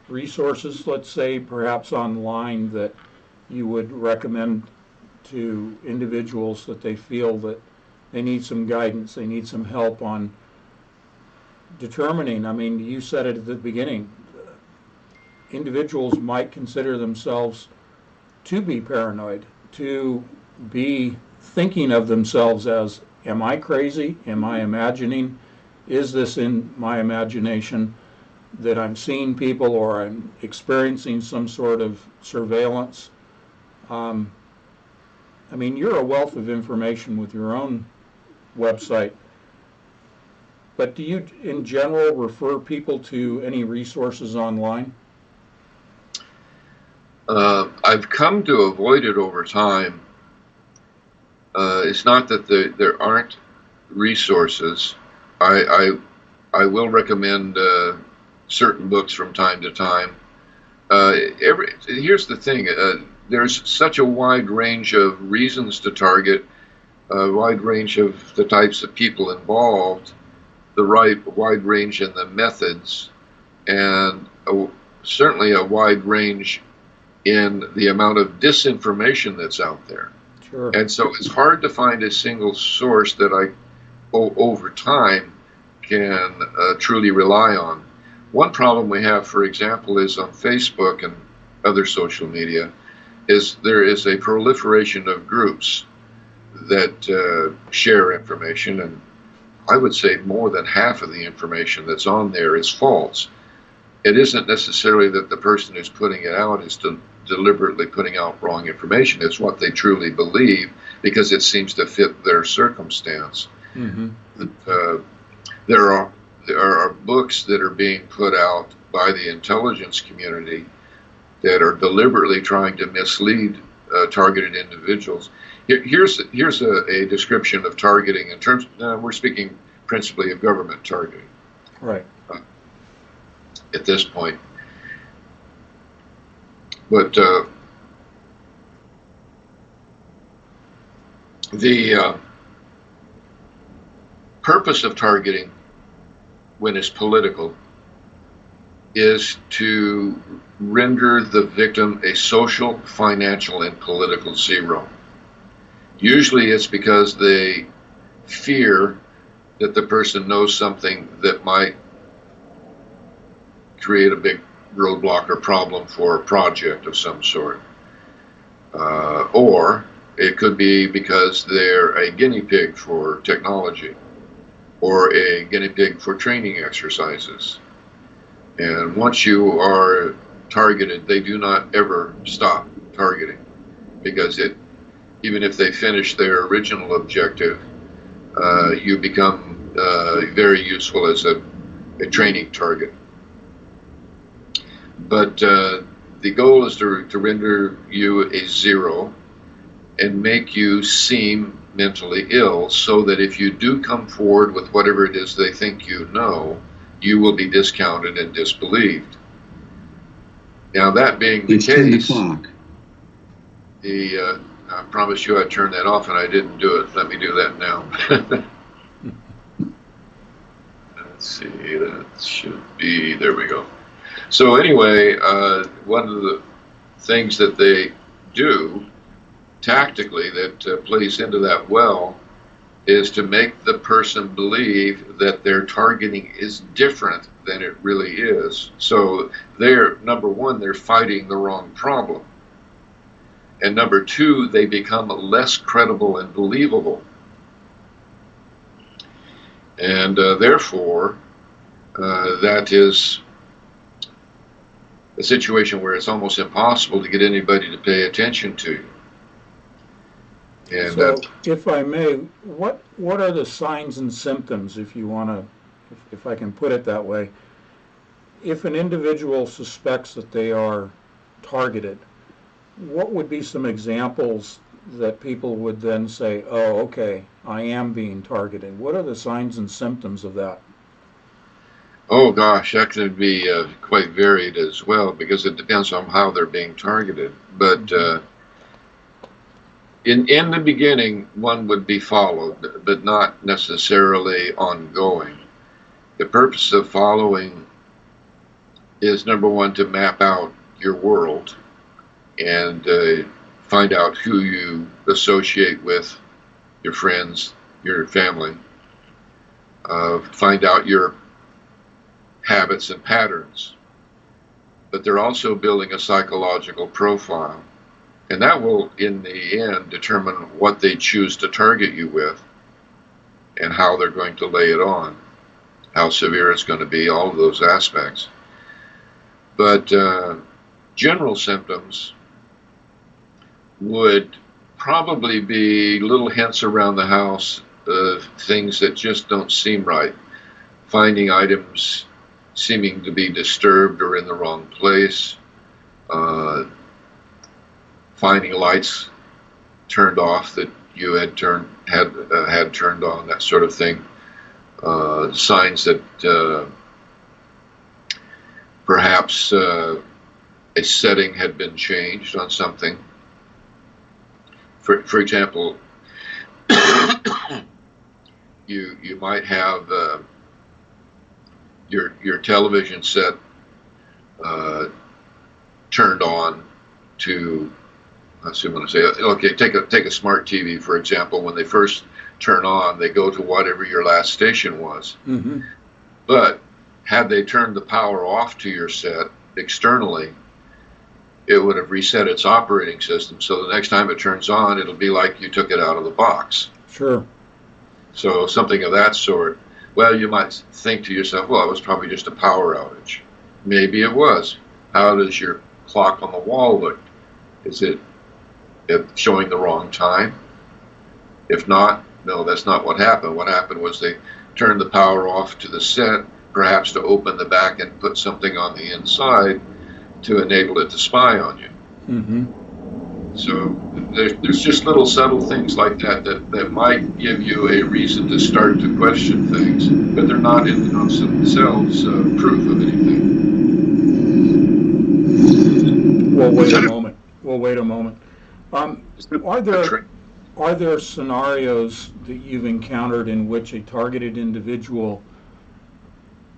resources, let's say perhaps online, that you would recommend to individuals that they feel that they need some guidance, they need some help on determining? I mean, you said it at the beginning, individuals might consider themselves to be paranoid, to be thinking of themselves as, am I crazy? Am I imagining? Is this in my imagination that I'm seeing people, or I'm experiencing some sort of surveillance? I mean, you're a wealth of information with your own website, but do you in general refer people to any resources online? I've come to avoid it over time. It's not that there aren't resources. I will recommend certain books from time to time. Here's the thing. There's such a wide range of reasons to target, a wide range of the types of people involved, wide range in the methods, and certainly a wide range in the amount of disinformation that's out there. Sure. And so it's hard to find a single source that I, over time, can truly rely on. One problem we have, for example, is on Facebook and other social media, is there is a proliferation of groups that share information, and I would say more than half of the information that's on there is false. It isn't necessarily that the person who's putting it out is deliberately putting out wrong information. It's what they truly believe because it seems to fit their circumstance. Mm-hmm. There are books that are being put out by the intelligence community that are deliberately trying to mislead targeted individuals. Here's a description of targeting in terms. We're speaking principally of government targeting. Right. At this point. But the purpose of targeting, when it's political, is to render the victim a social, financial, and political zero. Usually it's because they fear that the person knows something that might create a big roadblock or problem for a project of some sort. Or it could be because they're a guinea pig for technology or a guinea pig for training exercises. And once you are targeted, they do not ever stop targeting, because even if they finish their original objective, you become very useful as a training target. But the goal is to render you a zero and make you seem mentally ill, so that if you do come forward with whatever it is they think you know, you will be discounted and disbelieved. Now, that being the It's case, 10 o'clock. I promised you I'd turn that off, and I didn't do it. Let me do that now. Let's see, that should be, there we go. So anyway, one of the things that they do tactically that plays into that well is to make the person believe that their targeting is different than it really is. So they're, number one, they're fighting the wrong problem. And number two, they become less credible and believable. And therefore, that is a situation where it's almost impossible to get anybody to pay attention to you. And So, if I may, what are the signs and symptoms, if you want to, if I can put it that way, if an individual suspects that they are targeted, what would be some examples that people would then say, oh, okay, I am being targeted? What are the signs and symptoms of that? oh gosh, that could be quite varied as well, because it depends on how they're being targeted. But in the beginning, one would be followed, but not necessarily ongoing. The purpose of following is, number one, to map out your world and find out who you associate with, your friends, your family, find out your habits and patterns. But they're also building a psychological profile. And that will, in the end, determine what they choose to target you with and how they're going to lay it on, how severe it's going to be, all of those aspects. But general symptoms would probably be little hints around the house of things that just don't seem right. Finding items seeming to be disturbed or in the wrong place. Finding lights turned off that you had turned on, that sort of thing. Signs that perhaps a setting had been changed on something. For example, you might have your television set turned on to, let's see what I say. Okay, take a smart TV, for example. When they first turn on, they go to whatever your last station was. Mm-hmm. But had they turned the power off to your set externally, it would have reset its operating system. So the next time it turns on, it'll be like you took it out of the box. Sure. So something of that sort. Well, you might think to yourself, well, it was probably just a power outage. Maybe it was. How does your clock on the wall look? Is it showing the wrong time? If not, no, that's not what happened. What happened was they turned the power off to the set, perhaps to open the back and put something on the inside to enable it to spy on you. Mm-hmm. So there's just little subtle things like that might give you a reason to start to question things, but they're not in and of themselves proof of anything. We'll wait a moment. Are there scenarios that you've encountered in which a targeted individual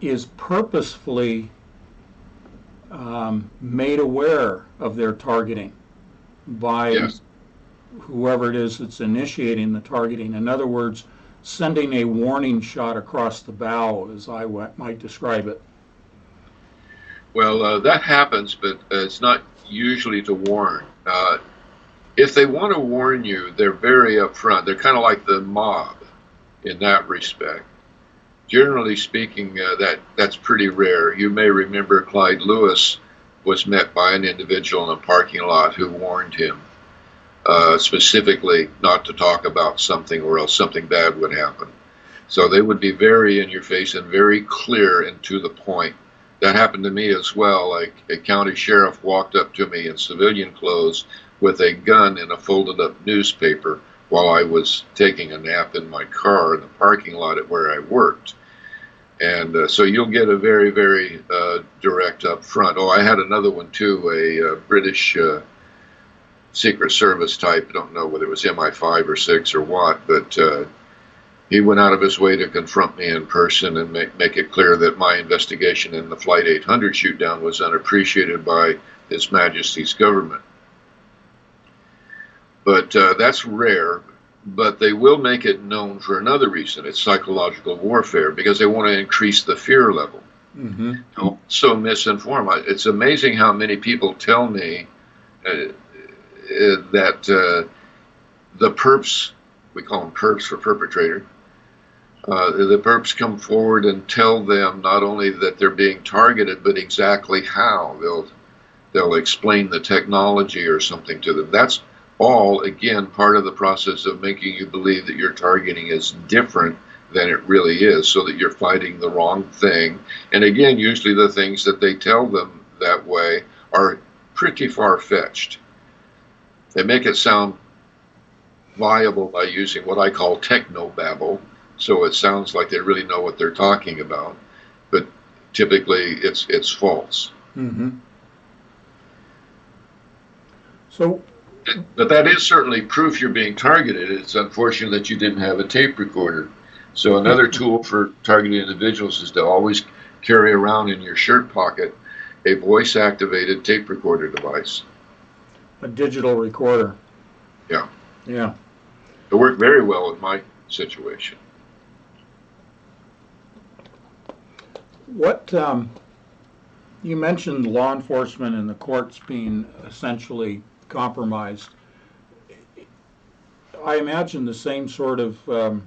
is purposefully made aware of their targeting by Yes. whoever it is that's initiating the targeting? In other words, sending a warning shot across the bow, as I might describe it. Well, that happens, but it's not usually to warn. If they want to warn you, they're very upfront. They're kind of like the mob in that respect. Generally speaking, that's pretty rare. You may remember Clyde Lewis was met by an individual in a parking lot who warned him specifically not to talk about something or else something bad would happen. So they would be very in your face and very clear and to the point. That happened to me as well. Like a county sheriff walked up to me in civilian clothes with a gun and a folded up newspaper, while I was taking a nap in my car in the parking lot at where I worked. And so you'll get a very, very direct up front. Oh, I had another one too, a British Secret Service type. I don't know whether it was MI5 or 6 or what, but he went out of his way to confront me in person and make it clear that my investigation in the Flight 800 shoot-down was unappreciated by His Majesty's government. But that's rare, but they will make it known for another reason. It's psychological warfare, because they want to increase the fear level. Mm-hmm. So misinformed. It's amazing how many people tell me that the perps, we call them perps for perpetrator, the perps come forward and tell them not only that they're being targeted, but exactly how. They'll explain the technology or something to them. That's all, again, part of the process of making you believe that your targeting is different than it really is, so that you're fighting the wrong thing. And again, usually the things that they tell them that way are pretty far-fetched. They make it sound viable by using what I call technobabble, so it sounds like they really know what they're talking about, but typically it's false. Mm-hmm. So, but that is certainly proof you're being targeted. It's unfortunate that you didn't have a tape recorder. So another tool for targeting individuals is to always carry around in your shirt pocket a voice-activated tape recorder device. a digital recorder. Yeah. Yeah. It worked very well in my situation. What you mentioned law enforcement and the courts being essentially compromised. I imagine the same sort of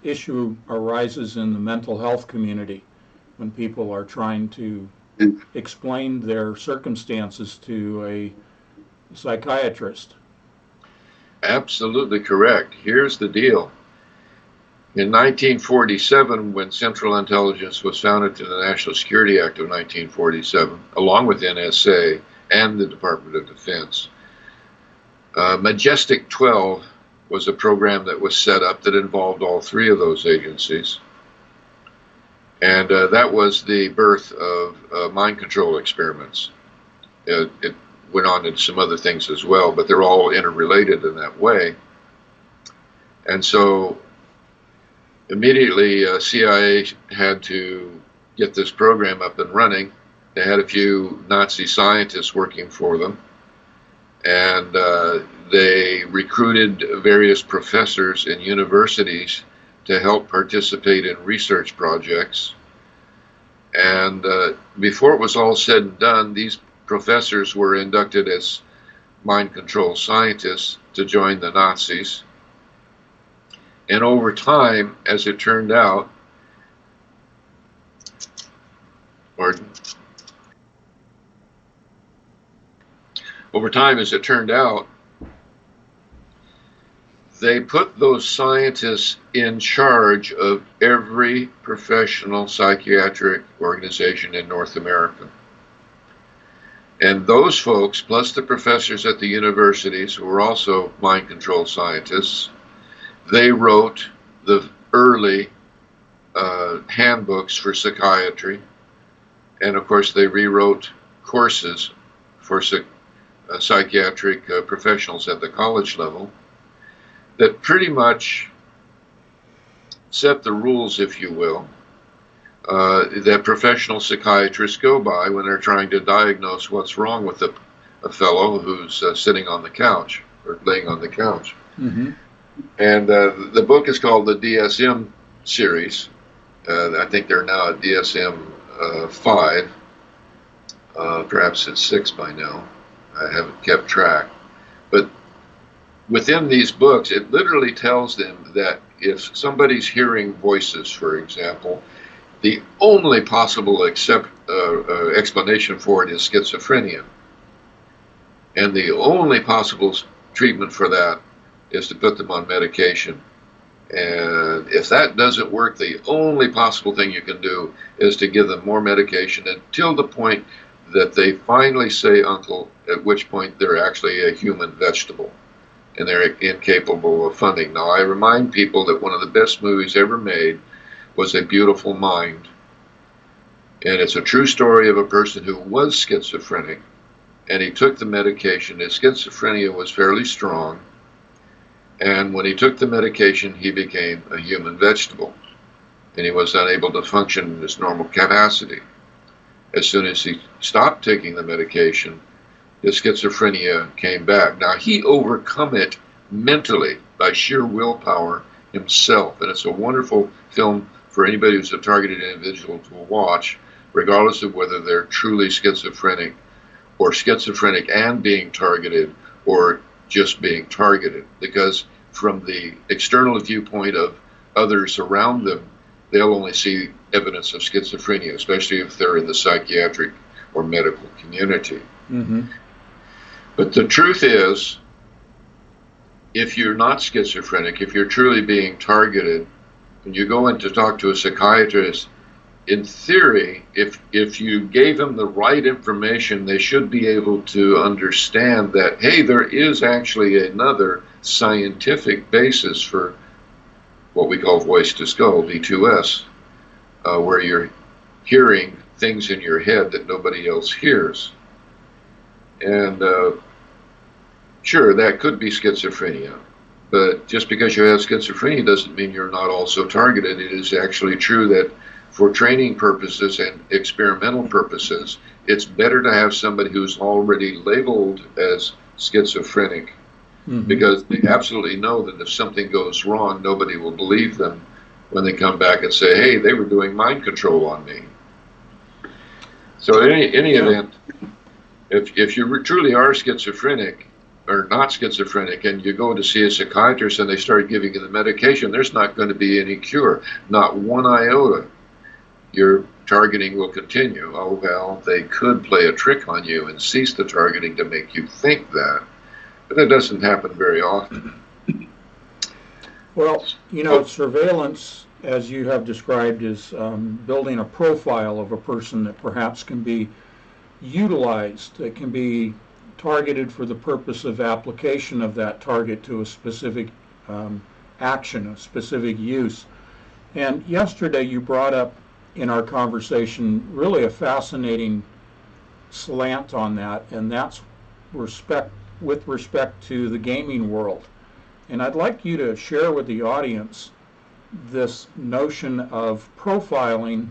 issue arises in the mental health community when people are trying to explain their circumstances to a psychiatrist. Absolutely correct. Here's the deal. In 1947, when Central Intelligence was founded to the National Security Act of 1947, along with NSA and the Department of Defense, Majestic 12 was a program that was set up that involved all three of those agencies. And that was the birth of mind control experiments. It went on into some other things as well, but they're all interrelated in that way. And so immediately CIA had to get this program up and running. They had a few Nazi scientists working for them, and they recruited various professors in universities to help participate in research projects. And before it was all said and done, these professors were inducted as mind control scientists to join the Nazis. And over time, as it turned out, they put those scientists in charge of every professional psychiatric organization in North America. And those folks, plus the professors at the universities who were also mind control scientists, they wrote the early handbooks for psychiatry. And of course, they rewrote courses for psychiatric professionals at the college level that pretty much set the rules, if you will, that professional psychiatrists go by when they're trying to diagnose what's wrong with a fellow who's sitting on the couch or laying on the couch. Mm-hmm. And the book is called the DSM series. I think they're now at DSM 5. Perhaps it's 6 by now. I haven't kept track. But within these books, it literally tells them that if somebody's hearing voices, for example, the only possible explanation for it is schizophrenia. And the only possible treatment for that is to put them on medication. And if that doesn't work, the only possible thing you can do is to give them more medication until the point that they finally say uncle, at which point they're actually a human vegetable. and they're incapable of funding. Now, I remind people that one of the best movies ever made was A Beautiful Mind. And it's a true story of a person who was schizophrenic, and he took the medication. His schizophrenia was fairly strong, and when he took the medication, he became a human vegetable, and he was unable to function in his normal capacity. As soon as he stopped taking the medication, his schizophrenia came back. Now, he overcome it mentally by sheer willpower himself, and it's a wonderful film for anybody who's a targeted individual to watch, regardless of whether they're truly schizophrenic or schizophrenic and being targeted or just being targeted. Because from the external viewpoint of others around them, they'll only see evidence of schizophrenia, especially if they're in the psychiatric or medical community. Mm-hmm. But the truth is, if you're not schizophrenic, if you're truly being targeted, and you go in to talk to a psychiatrist, in theory, if you gave them the right information, they should be able to understand that, hey, there is actually another scientific basis for what we call voice to skull, V2S, where you're hearing things in your head that nobody else hears. And sure, that could be schizophrenia, but just because you have schizophrenia doesn't mean you're not also targeted. It is actually true that for training purposes and experimental purposes, it's better to have somebody who's already labeled as schizophrenic, because they absolutely know that if something goes wrong, nobody will believe them when they come back and say, hey, they were doing mind control on me. So in any event, if you truly are schizophrenic or not schizophrenic and you go to see a psychiatrist and they start giving you the medication, there's not going to be any cure, not one iota. Your targeting will continue. Oh, well, they could play a trick on you and cease the targeting to make you think that. But that doesn't happen very often. Well, surveillance, as you have described, is building a profile of a person that perhaps can be utilized, that can be targeted for the purpose of application of that target to a specific action, a specific use. And yesterday you brought up in our conversation really a fascinating slant on that, and that's with respect to the gaming world. And I'd like you to share with the audience this notion of profiling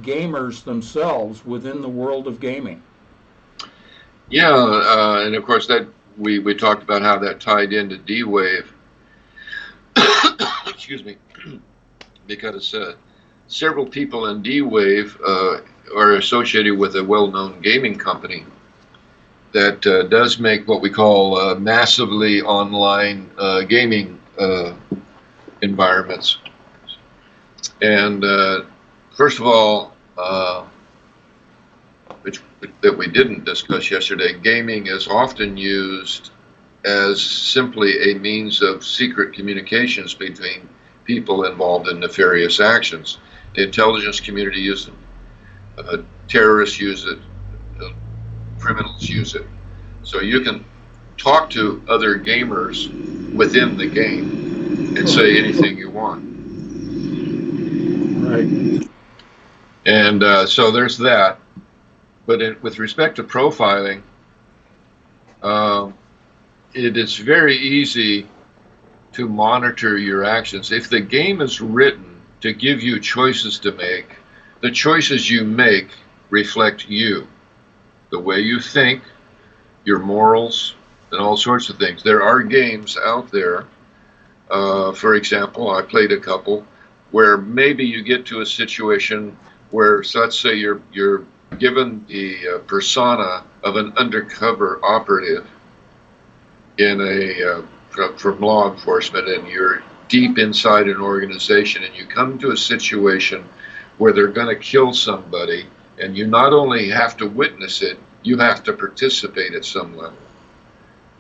gamers themselves within the world of gaming. Yeah, and of course that we talked about how that tied into D-Wave. Excuse me, because several people in D-Wave are associated with a well-known gaming company that does make what we call massively online gaming environments. And first of all, which that we didn't discuss yesterday, gaming is often used as simply a means of secret communications between people involved in nefarious actions. The intelligence community uses it, terrorists use it, criminals use it. So you can talk to other gamers within the game and say anything you want. Right. And so there's that. But with respect to profiling, it is very easy to monitor your actions. If the game is written to give you choices to make, the choices you make reflect you, the way you think, your morals, and all sorts of things. There are games out there, for example, I played a couple, where maybe you get to a situation where, so let's say you're given the persona of an undercover operative in from law enforcement, and you're deep inside an organization, and you come to a situation where they're going to kill somebody, and you not only have to witness it, you have to participate at some level.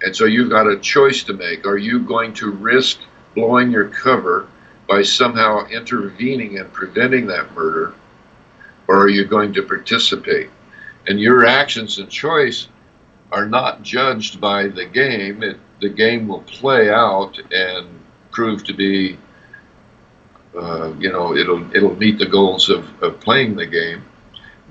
And so you've got a choice to make. Are you going to risk blowing your cover by somehow intervening and preventing that murder, or are you going to participate? And your actions and choice are not judged by the game. the game will play out and prove to be, it'll meet the goals of playing the game,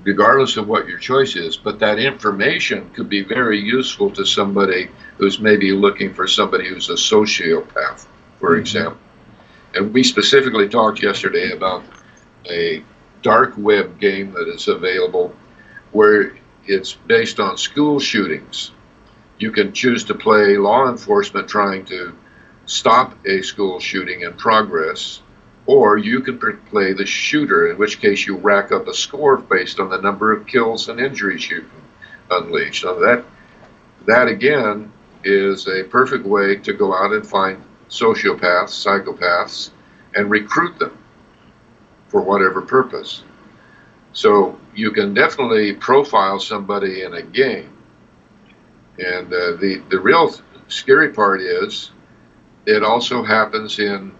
regardless of what your choice is. But that information could be very useful to somebody who's maybe looking for somebody who's a sociopath, for example. And we specifically talked yesterday about a dark web game that is available where it's based on school shootings. You can choose to play law enforcement trying to stop a school shooting in progress, or you can play the shooter, in which case you rack up a score based on the number of kills and injuries you can unleash. So that again is a perfect way to go out and find sociopaths, psychopaths, and recruit them for whatever purpose. So you can definitely profile somebody in a game. And the real scary part is it also happens in,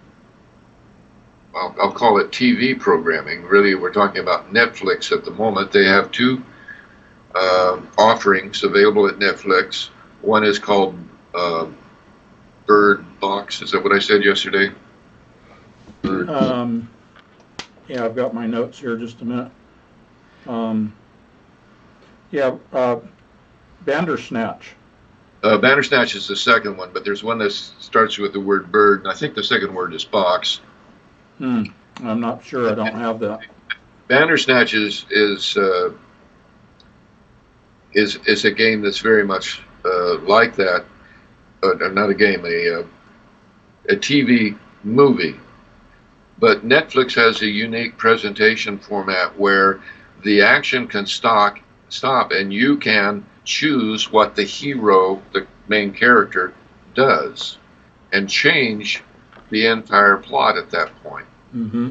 I'll call it TV programming. Really, we're talking about Netflix at the moment. They have two offerings available at Netflix. One is called Bird Box. Is that what I said yesterday? Yeah, I've got my notes here. Just a minute. Bandersnatch. Bandersnatch is the second one, but there's one that starts with the word bird, and I think the second word is box. I'm not sure. I don't have that. Bandersnatch is a game that's very much like that. Not a game, a TV movie. But Netflix has a unique presentation format where the action can stop, and you can choose what the hero, the main character, does, and change the entire plot at that point.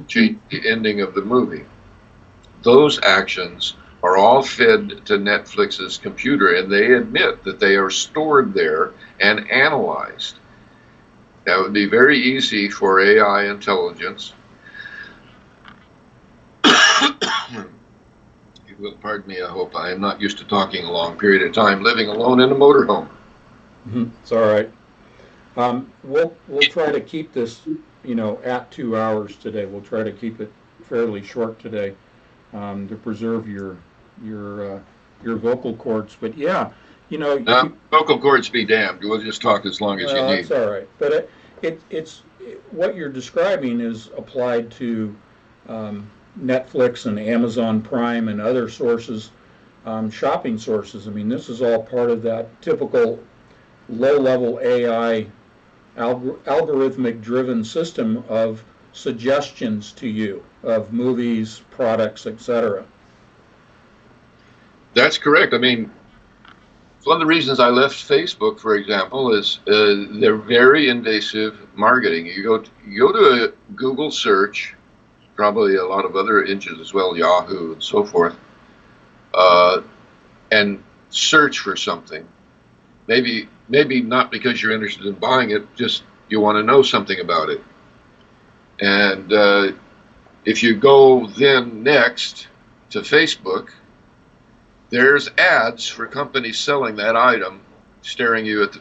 Change the ending of the movie. Those actions are all fed to Netflix's computer, and they admit that they are stored there and analyzed. That would be very easy for AI intelligence. You will pardon me, I hope. I am not used to talking a long period of time living alone in a motorhome. It's all right. We'll try to keep this, at 2 hours today. We'll try to keep it fairly short today, to preserve your vocal cords. But yeah, vocal cords be damned. We'll just talk as long as you need. That's all right. But it's what you're describing is applied to Netflix and Amazon Prime and other sources, shopping sources. I mean, this is all part of that typical low-level AI algorithmic-driven system of suggestions to you of movies, products, etc. That's correct. I mean, one of the reasons I left Facebook, for example, is they're very invasive marketing. You go to a Google search, probably a lot of other engines as well, Yahoo and so forth, and search for something. Maybe not because you're interested in buying it, just you want to know something about it. And if you go then next to Facebook, there's ads for companies selling that item, staring you at the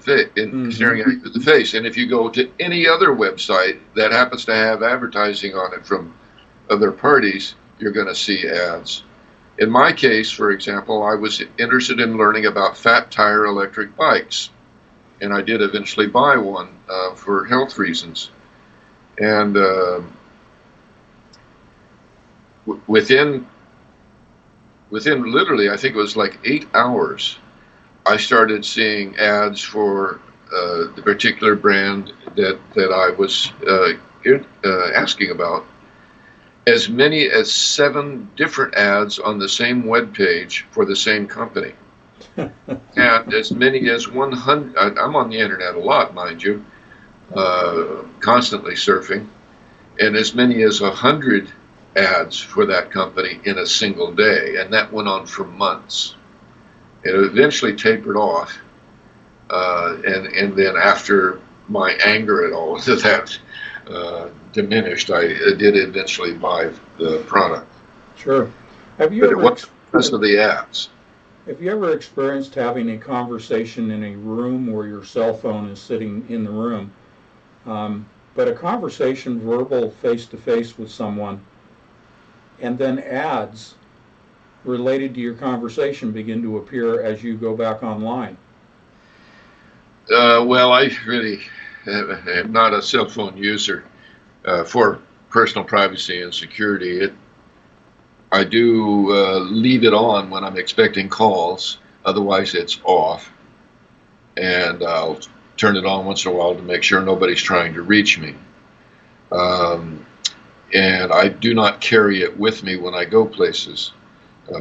staring at you at the face. And if you go to any other website that happens to have advertising on it from other parties, you're going to see ads. In my case, for example, I was interested in learning about fat tire electric bikes, and I did eventually buy one for health reasons. And within literally, I think it was like 8 hours, I started seeing ads for the particular brand that I was asking about. As many as 7 different ads on the same web page for the same company. And as many as 100, I'm on the internet a lot, mind you, constantly surfing, and as many as 100 ads for that company in a single day, and that went on for months. It eventually tapered off, and then after my anger at all of that diminished, I did eventually buy the product. Sure. But it wasn't because of the ads. Have you ever experienced having a conversation in a room where your cell phone is sitting in the room, but a conversation verbal face-to-face with someone, and then ads related to your conversation begin to appear as you go back online? Well, I really am not a cell phone user for personal privacy and security. I do leave it on when I'm expecting calls. Otherwise, it's off. And I'll turn it on once in a while to make sure nobody's trying to reach me. And I do not carry it with me when I go places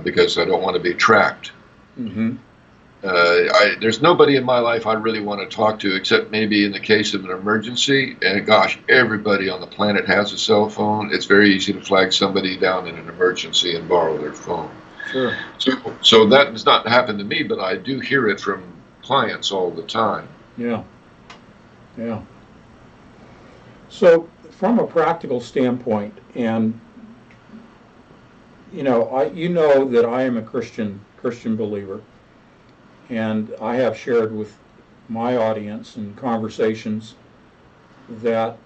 because I don't want to be tracked. Mm-hmm. There's nobody in my life I really want to talk to except maybe in the case of an emergency. And gosh, everybody on the planet has a cell phone. It's very easy to flag somebody down in an emergency and borrow their phone. Sure. So that does not happen to me, but I do hear it from clients all the time. Yeah. Yeah. So from a practical standpoint, and you know that I am a Christian believer, and I have shared with my audience in conversations that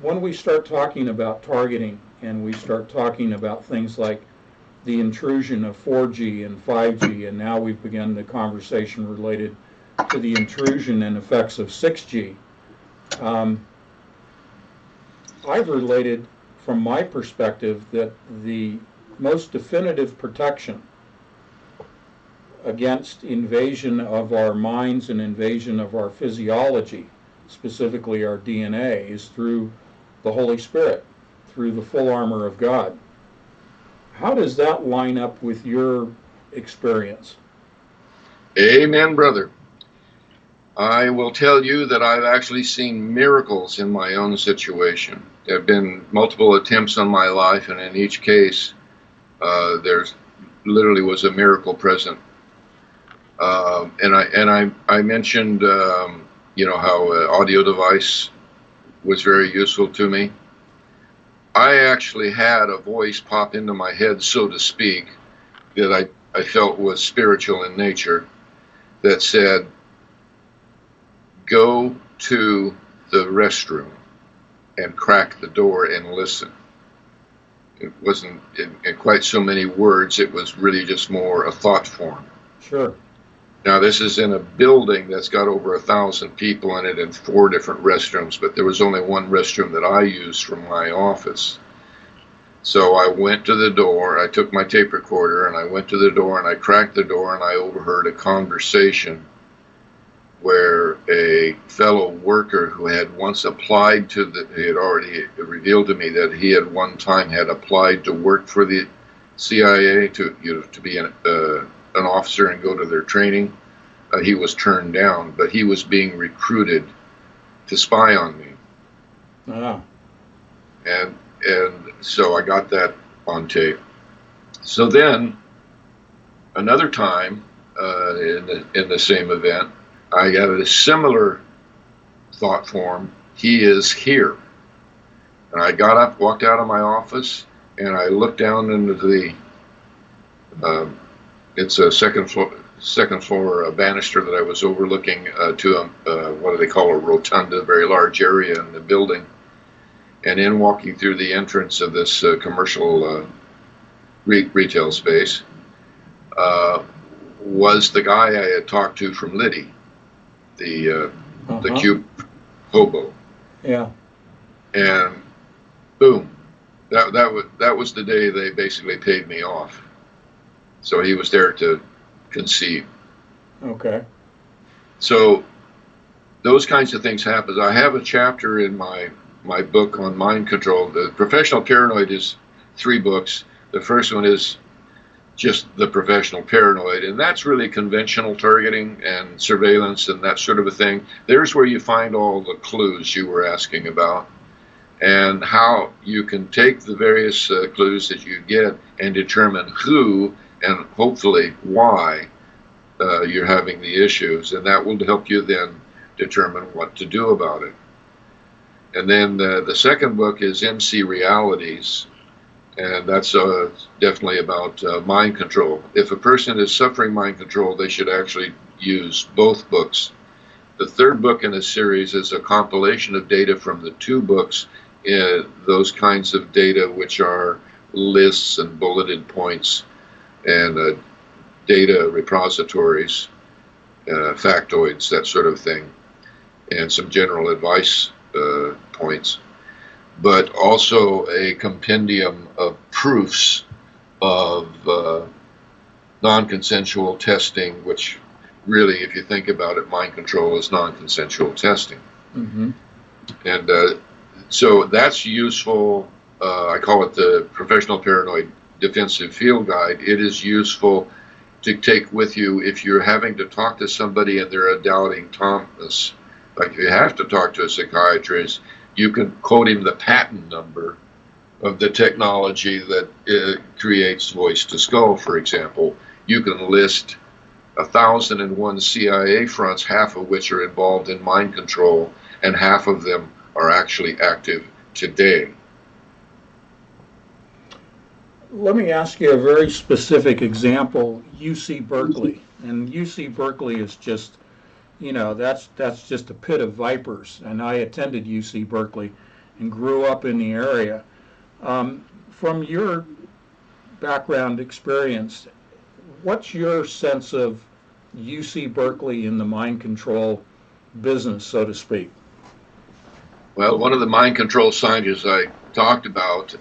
when we start talking about targeting and we start talking about things like the intrusion of 4G and 5G, and now we've begun the conversation related to the intrusion and effects of 6G, I've related from my perspective that the most definitive protection against invasion of our minds and invasion of our physiology, specifically our DNA, is through the Holy Spirit, through the full armor of God. How does that line up with your experience? Amen, brother. I will tell you that I've actually seen miracles in my own situation. There have been multiple attempts on my life, and in each case, there's literally was a miracle present. And I mentioned, how an audio device was very useful to me. I actually had a voice pop into my head, so to speak, that I felt was spiritual in nature, that said, go to the restroom and crack the door and listen. It wasn't in quite so many words. It was really just more a thought form. Sure. Now, this is in a building that's got over 1,000 people in it and 4 different restrooms, but there was only one restroom that I used from my office. So I went to the door, I took my tape recorder, and I went to the door, and I cracked the door, and I overheard a conversation where a fellow worker who had once applied he had already revealed to me that he had one time had applied to work for the CIA to be an officer and go to their training. He was turned down, but he was being recruited to spy on me. Ah. And so I got that on tape. So then another time in the same event, I got a similar thought form. He is here. And I got up, walked out of my office, and I looked down into the it's a second floor banister that I was overlooking to what do they call a rotunda, a very large area in the building. And in walking through the entrance of this commercial retail space was the guy I had talked to from Liddy, the cube hobo. Yeah. And boom, that was the day they basically paid me off. So he was there to conceive. Okay. So those kinds of things happen. I have a chapter in my book on mind control. The Professional Paranoid is 3 books. The first one is just the Professional Paranoid, and that's really conventional targeting and surveillance and that sort of a thing. There's where you find all the clues you were asking about, and how you can take the various clues that you get and determine who and hopefully why you're having the issues, and that will help you then determine what to do about it. And then the second book is MC Realities, And that's definitely about mind control. If a person is suffering mind control, they should actually use both books. The third book in the series is a compilation of data from the two books, those kinds of data which are lists and bulleted points and data repositories, factoids, that sort of thing, and some general advice points, but also a compendium of proofs of non-consensual testing, which really, if you think about it, mind control is non-consensual testing. Mm-hmm. And so that's useful. I call it the Professional Paranoid Defensive Field Guide. It is useful to take with you if you're having to talk to somebody and they're a doubting Thomas. Like if you have to talk to a psychiatrist, you can quote him the patent number of the technology that creates voice to skull, for example. You can list 1,001 CIA fronts, half of which are involved in mind control, and half of them are actually active today. Let me ask you a very specific example, UC Berkeley. And UC Berkeley is just, that's just a pit of vipers. And I attended UC Berkeley and grew up in the area. From your background experience, what's your sense of UC Berkeley in the mind control business, so to speak? Well, one of the mind control scientists I talked about,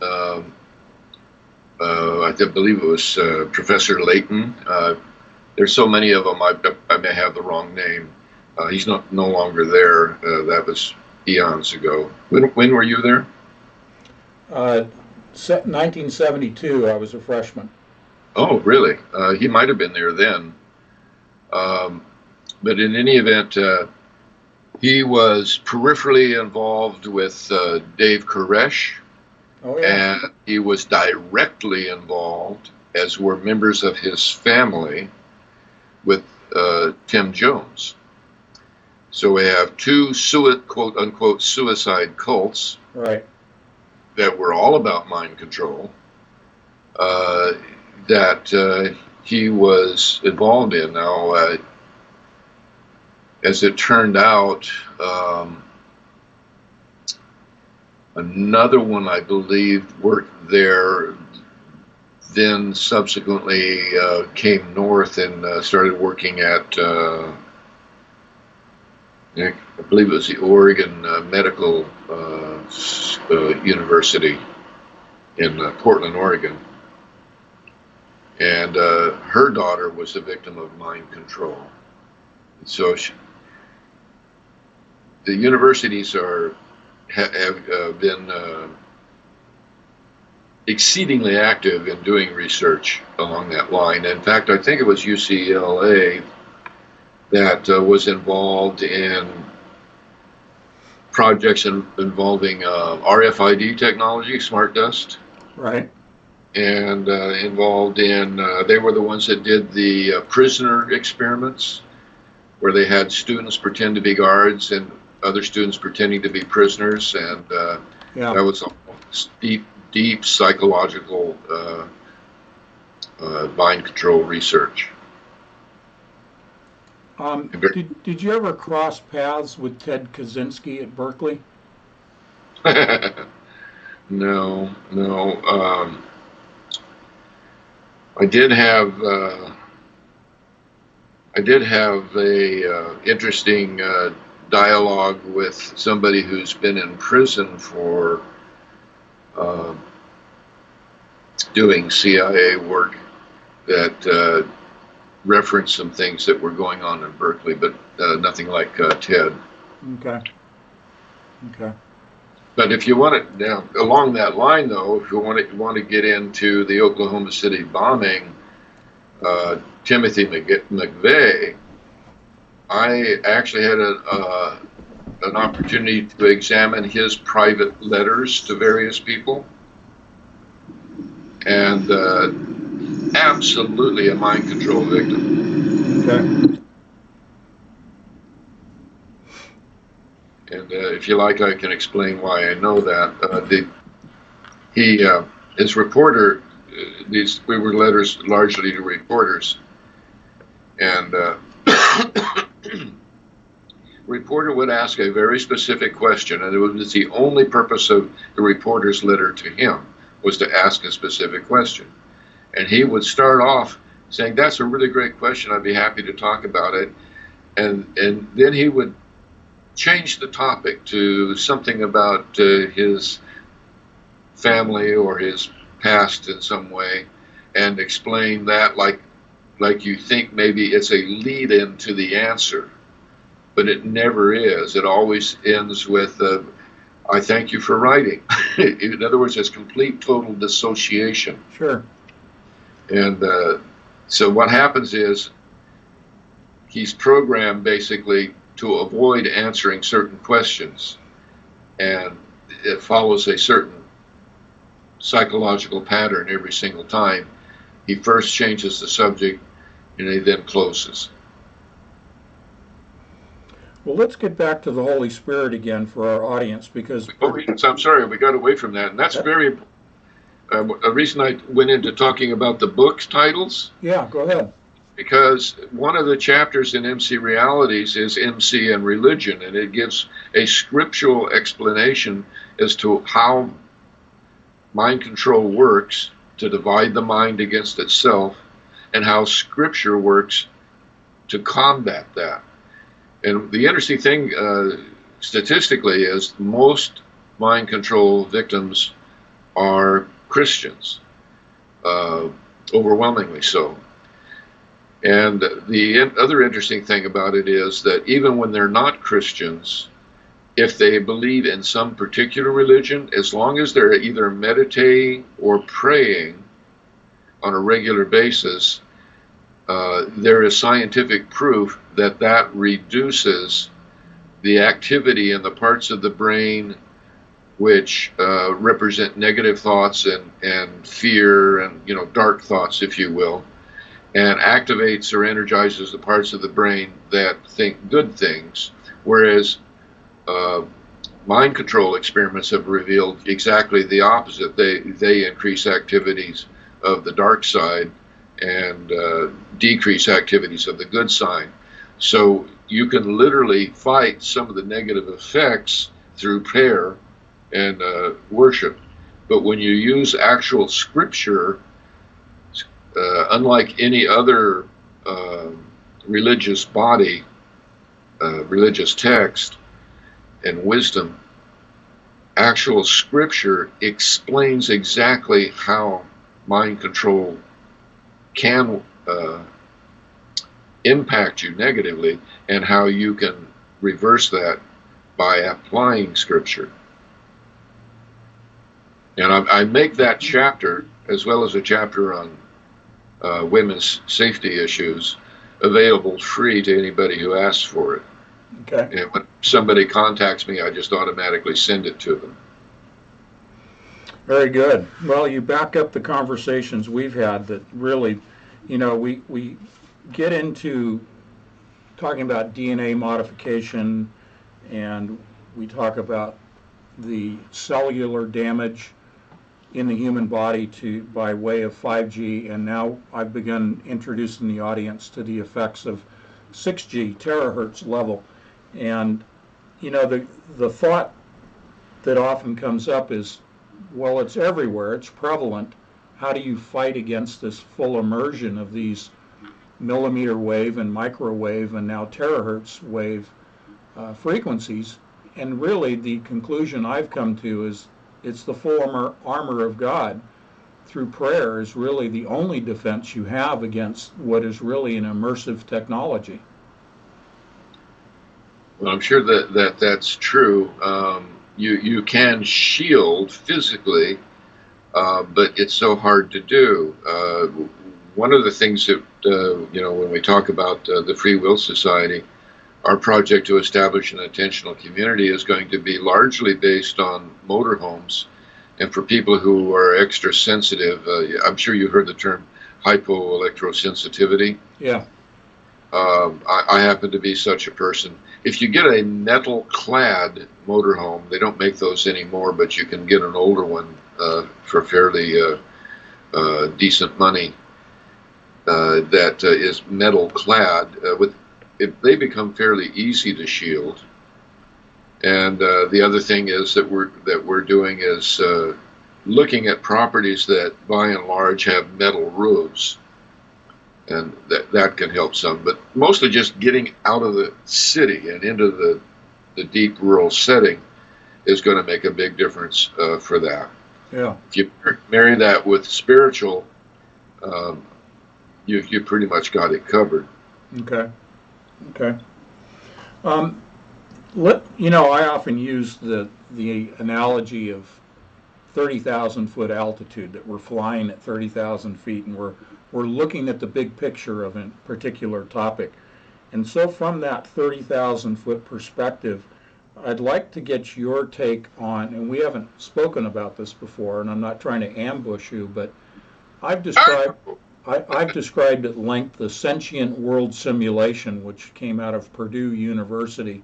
I believe it was Professor Layton. There's so many of them, I may have the wrong name. He's no longer there. That was eons ago. When were you there? 1972, I was a freshman. Oh, really? He might have been there then. But in any event, he was peripherally involved with Dave Koresh. Oh, yeah. And he was directly involved, as were members of his family, with Tim Jones. So we have two quote unquote suicide cults, right, that were all about mind control, that he was involved in. Now, as it turned out, another one, I believe, worked there, then subsequently came north and started working at, I believe it was the Oregon Medical University in Portland, Oregon. And her daughter was a victim of mind control. So the universities have been exceedingly active in doing research along that line. In fact, I think it was UCLA that was involved in projects involving RFID technology, smart dust. right. And involved in, they were the ones that did the prisoner experiments, where they had students pretend to be guards and other students pretending to be prisoners, and Yeah. that was deep psychological mind control research. Did you ever cross paths with Ted Kaczynski at Berkeley? No. I did have a interesting dialogue with somebody who's been in prison for doing CIA work that referenced some things that were going on in Berkeley, but nothing like Ted. Okay. But if you want to, now along that line though, if you want to get into the Oklahoma City bombing, Timothy McVeigh, I actually had an opportunity to examine his private letters to various people, and absolutely a mind control victim. Okay. And if you like, I can explain why I know that. his reporter, we were letters largely to reporters, and reporter would ask a very specific question, and it was the only purpose of the reporter's letter to him was to ask a specific question. And he would start off saying, "That's a really great question. I'd be happy to talk about it." And then he would change the topic to something about his family or his past in some way, and explain that like you think maybe it's a lead-in to the answer, but it never is. It always ends with, "I thank you for writing." In other words, it's complete total dissociation. Sure. And so what happens is he's programmed basically to avoid answering certain questions, and it follows a certain psychological pattern every single time. He first changes the subject, and he then closes. Well, let's get back to the Holy Spirit again for our audience, because I'm sorry, we got away from that, and that's very a reason I went into talking about the book titles. Yeah, go ahead. Because one of the chapters in MC Realities is MC and Religion, and it gives a scriptural explanation as to how mind control works to divide the mind against itself, and how Scripture works to combat that. And the interesting thing statistically is most mind control victims are Christians, overwhelmingly so. And the other interesting thing about it is that even when they're not Christians, if they believe in some particular religion, as long as they're either meditating or praying on a regular basis, there is scientific proof that that reduces the activity in the parts of the brain which represent negative thoughts and fear and, dark thoughts, if you will, and activates or energizes the parts of the brain that think good things, whereas mind control experiments have revealed exactly the opposite. They increase activities of the dark side and decrease activities of the good side. So you can literally fight some of the negative effects through prayer and worship. But when you use actual Scripture, unlike any other religious body, religious text, and wisdom, actual Scripture explains exactly how mind control can impact you negatively, and how you can reverse that by applying Scripture. And I make that chapter, as well as a chapter on women's safety issues, available free to anybody who asks for it. Okay. And when somebody contacts me, I just automatically send it to them. Very good. Well, you back up the conversations we've had that really, we get into talking about DNA modification, and we talk about the cellular damage in the human body by way of 5G, and now I've begun introducing the audience to the effects of 6G terahertz level. And the thought that often comes up is, well, it's everywhere, it's prevalent. How do you fight against this full immersion of these millimeter wave and microwave and now terahertz wave frequencies? And really the conclusion I've come to is it's the full armor of God through prayer is really the only defense you have against what is really an immersive technology. Well, I'm sure that's true. You can shield physically, but it's so hard to do. One of the things that, when we talk about the Free Will Society, our project to establish an intentional community is going to be largely based on motorhomes. And for people who are extra sensitive, I'm sure you heard the term hypoelectrosensitivity. Yeah. I happen to be such a person. If you get a metal-clad motorhome, they don't make those anymore, but you can get an older one for fairly decent money that is metal clad. They become fairly easy to shield. And the other thing is that we're doing is looking at properties that, by and large, have metal roofs, and that can help some. But mostly just getting out of the city and into the deep rural setting is going to make a big difference for that. Yeah. If you marry that with spiritual, you pretty much got it covered. Okay. I often use the analogy of 30,000 foot altitude, that we're flying at 30,000 feet and we're looking at the big picture of a particular topic. And so from that 30,000 foot perspective, I'd like to get your take on, and we haven't spoken about this before, and I'm not trying to ambush you, but I've described at length the Sentient World Simulation, which came out of Purdue University.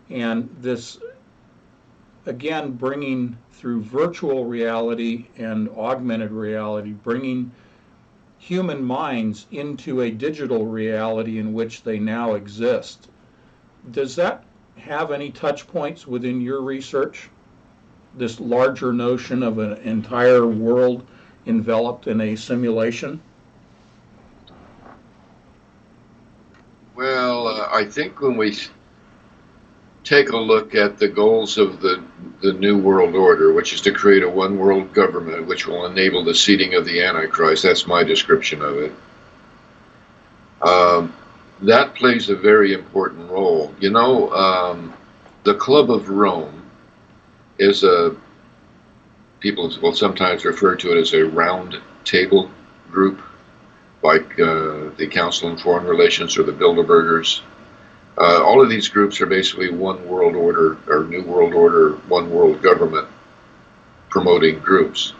And this, again, bringing through virtual reality and augmented reality, bringing human minds into a digital reality in which they now exist. Does that have any touch points within your research? This larger notion of an entire world enveloped in a simulation? Well, I think when we take a look at the goals of the New World Order, which is to create a one world government which will enable the seating of the Antichrist, that's my description of it. That plays a very important role. The Club of Rome is people will sometimes refer to it as a round table group, like the Council on Foreign Relations or the Bilderbergers. All of these groups are basically one world order, or New World Order, one world government promoting groups.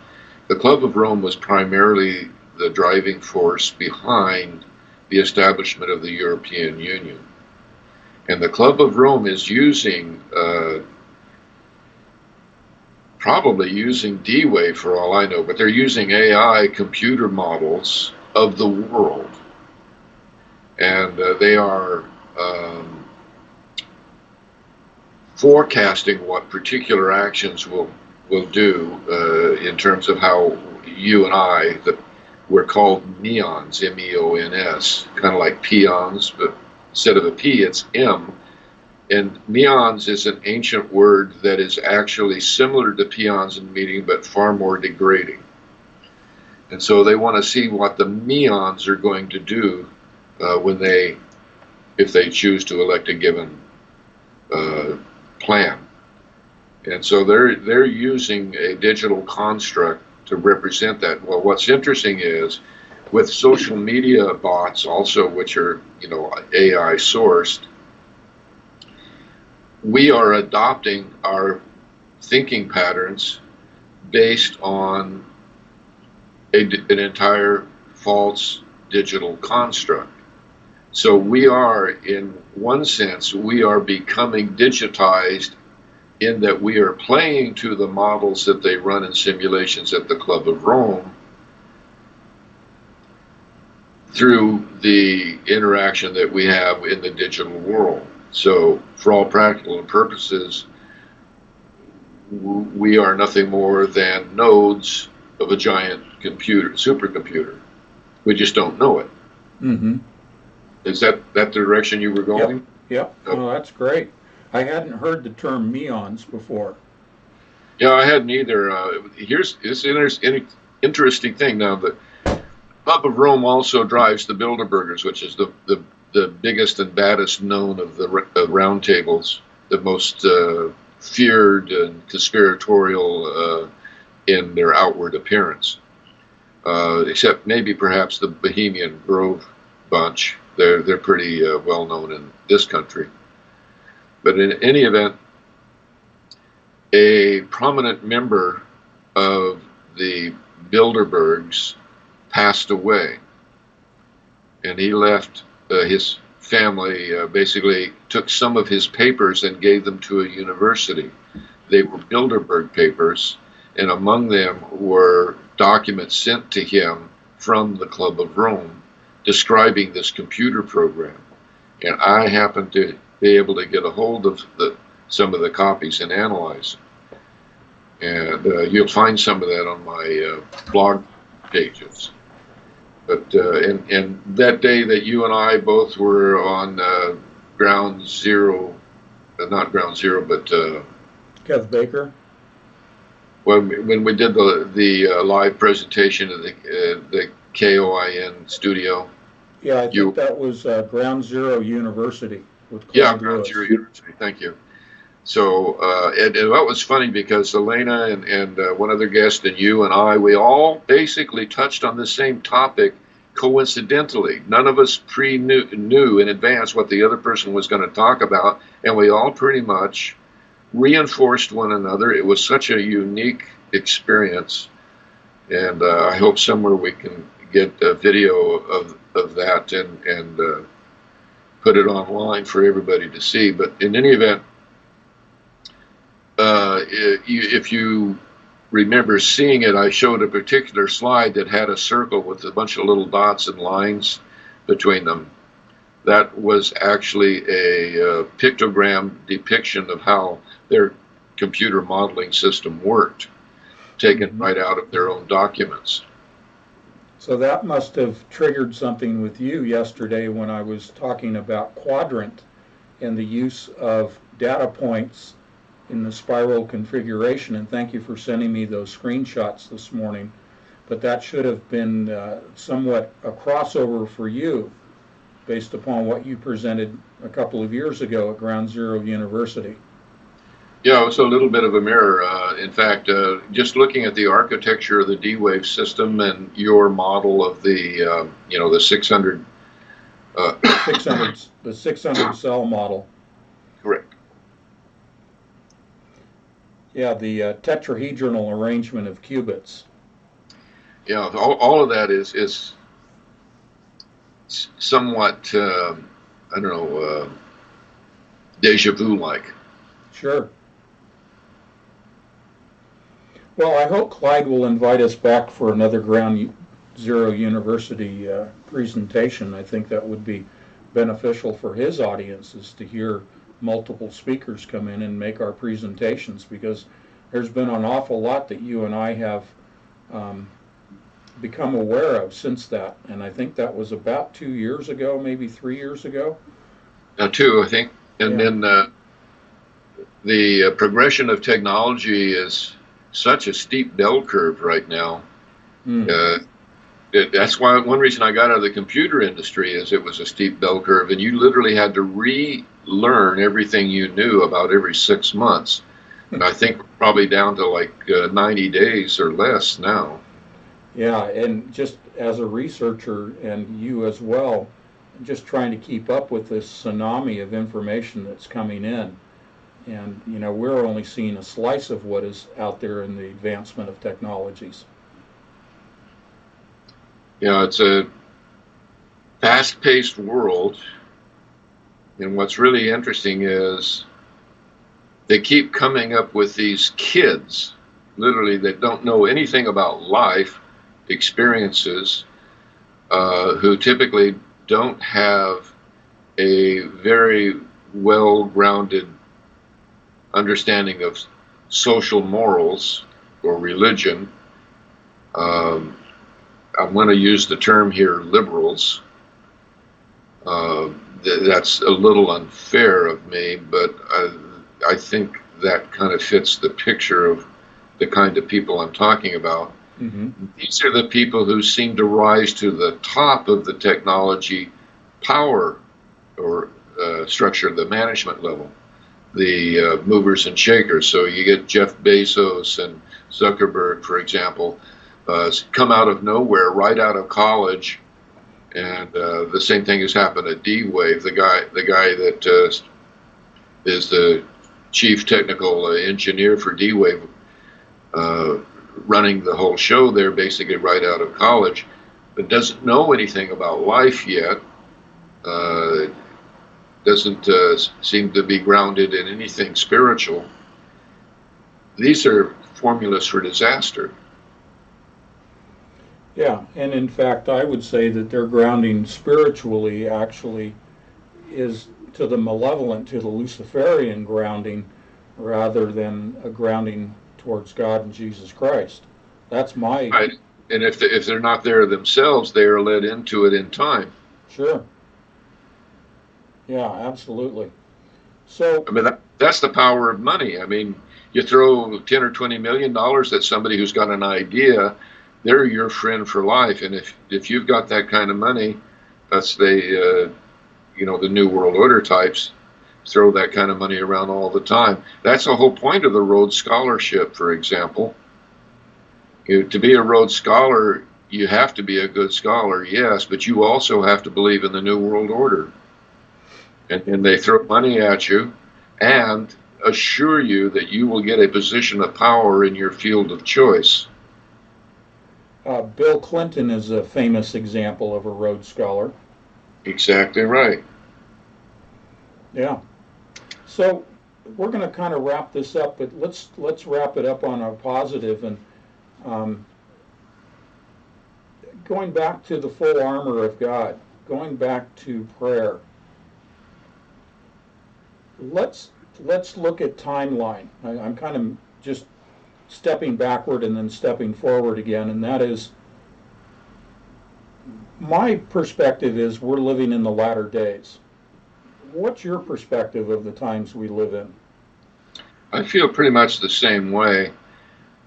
The Club of Rome was primarily the driving force behind the establishment of the European Union. And the Club of Rome is probably using D-Wave for all I know, but they're using AI computer models of the world. And they are forecasting what particular actions will do in terms of how you and I, we're called meons, M-E-O-N-S, kind of like peons, but instead of a P, it's M. And meons is an ancient word that is actually similar to peons in meaning, but far more degrading. And so they want to see what the meons are going to do if they choose to elect a given plan. And so they're using a digital construct to represent that. Well, what's interesting is with social media bots also, which are AI sourced, we are adopting our thinking patterns based on an entire false digital construct. So we are, in one sense, we are becoming digitized in that we are playing to the models that they run in simulations at the Club of Rome through the interaction that we have in the digital world. So for all practical purposes, we are nothing more than nodes of a giant supercomputer. We just don't know it. Mm-hmm. Is that the direction you were going? Yep. Okay. Oh, that's great. I hadn't heard the term meons before. Yeah, I hadn't either. Here's an interesting thing. Now, the Club of Rome also drives the Bilderbergers, which is the biggest and baddest known of the round tables, the most feared and conspiratorial in their outward appearance, except maybe perhaps the Bohemian Grove bunch. They're pretty well known in this country. But in any event, a prominent member of the Bilderbergs passed away, and he left his family, basically took some of his papers and gave them to a university. They were Bilderberg papers, and among them were documents sent to him from the Club of Rome describing this computer program. And I happened to be able to get a hold of some of the copies and analyze them. And you'll find some of that on my blog pages. But and that day that you and I both were on ground zero, not ground zero, but Kev Baker. When we did the live presentation of the KOIN studio. Yeah, I think that was Ground Zero University with Clyde Yeah, Ground Lewis. Zero University. Thank you. So and that was funny because Elena and one other guest and you and I, we all basically touched on the same topic coincidentally. None of us knew in advance what the other person was going to talk about, and we all pretty much reinforced one another. It was such a unique experience, and I hope somewhere we can get a video of that and put it online for everybody to see. But in any event, if you remember seeing it, I showed a particular slide that had a circle with a bunch of little dots and lines between them. That was actually a pictogram depiction of how their computer modeling system worked, taken right out of their own documents. So that must have triggered something with you yesterday when I was talking about quadrant and the use of data points in the spiral configuration. And thank you for sending me those screenshots this morning. But that should have been somewhat a crossover for you based upon what you presented a couple of years ago at Ground Zero University. Yeah, it was a little bit of a mirror. In fact, just looking at the architecture of the D-Wave system and your model of the, the 600, the 600 cell model. Correct. Yeah, the tetrahedral arrangement of qubits. Yeah, all of that is somewhat, I don't know, deja vu-like. Sure. Well, I hope Clyde will invite us back for another Ground Zero University presentation. I think that would be beneficial for his audiences to hear multiple speakers come in and make our presentations, because there's been an awful lot that you and I have become aware of since that. And I think that was about 2 years ago, maybe 3 years ago. 2, I think. And then the progression of technology is such a steep bell curve right now. That's why one reason I got out of the computer industry is it was a steep bell curve, and you literally had to relearn everything you knew about every 6 months. And I think we're probably down to like 90 days or less now. Yeah, and just as a researcher, and you as well, just trying to keep up with this tsunami of information that's coming in. And, we're only seeing a slice of what is out there in the advancement of technologies. Yeah, it's a fast-paced world. And what's really interesting is they keep coming up with these kids, literally, that don't know anything about life experiences, who typically don't have a very well-grounded understanding of social morals or religion. I'm going to use the term here, liberals. That's a little unfair of me, but I think that kind of fits the picture of the kind of people I'm talking about. Mm-hmm. These are the people who seem to rise to the top of the technology power or structure, the management level, the movers and shakers. So you get Jeff Bezos and Zuckerberg, for example, come out of nowhere, right out of college, and the same thing has happened at D-Wave. The guy that is the chief technical engineer for D-Wave, running the whole show there, basically right out of college, but doesn't know anything about life yet. Doesn't seem to be grounded in anything spiritual. These are formulas for disaster. Yeah, and in fact, I would say that their grounding spiritually actually is to the malevolent, to the Luciferian grounding, rather than a grounding towards God and Jesus Christ. That's my Right. And if they're not there themselves, they are led into it in time. Sure. Yeah, absolutely. So, I mean, that's the power of money. I mean, you throw 10 or 20 million dollars at somebody who's got an idea, they're your friend for life. And if you've got that kind of money, that's the the New World Order types throw that kind of money around all the time. That's the whole point of the Rhodes Scholarship, for example. To be a Rhodes Scholar, you have to be a good scholar, yes, but you also have to believe in the New World Order. And they throw money at you and assure you that you will get a position of power in your field of choice. Bill Clinton is a famous example of a Rhodes Scholar. Exactly right. Yeah. So we're going to kind of wrap this up, but let's wrap it up on a positive and going back to the full armor of God, going back to prayer. Let's look at timeline. I'm kind of just stepping backward and then stepping forward again, and that is my perspective is we're living in the latter days. What's your perspective of the times we live in? I feel pretty much the same way.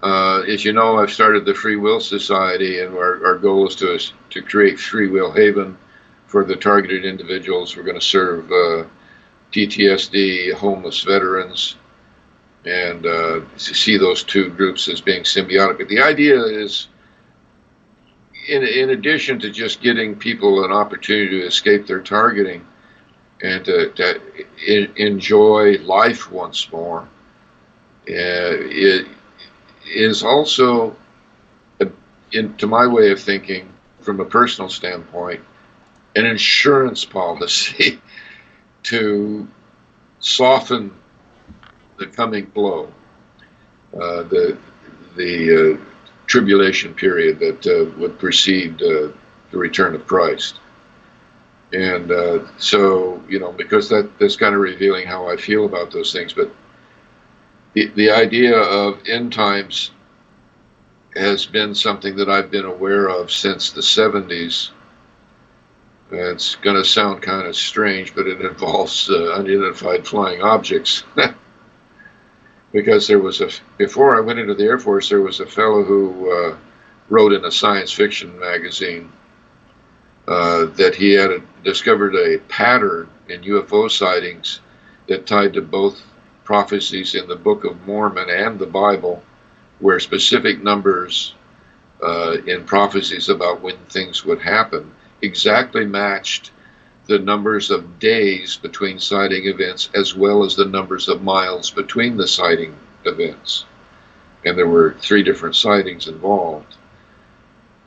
As you know, I've started the Free Will Society, and our goal is to create Free Will Haven for the targeted individuals. We're going to serve PTSD, homeless veterans, and see those two groups as being symbiotic. But the idea is, in addition to just getting people an opportunity to escape their targeting and to enjoy life once more, it is also, to my way of thinking, from a personal standpoint, an insurance policy to soften the coming blow, the tribulation period that would precede the return of Christ. And so, because that's kind of revealing how I feel about those things. But the idea of end times has been something that I've been aware of since the 70s. It's going to sound kind of strange, but it involves unidentified flying objects. Because before I went into the Air Force, there was a fellow who wrote in a science fiction magazine that he had discovered a pattern in UFO sightings that tied to both prophecies in the Book of Mormon and the Bible, where specific numbers in prophecies about when things would happen exactly matched the numbers of days between sighting events as well as the numbers of miles between the sighting events. And there were 3 different sightings involved.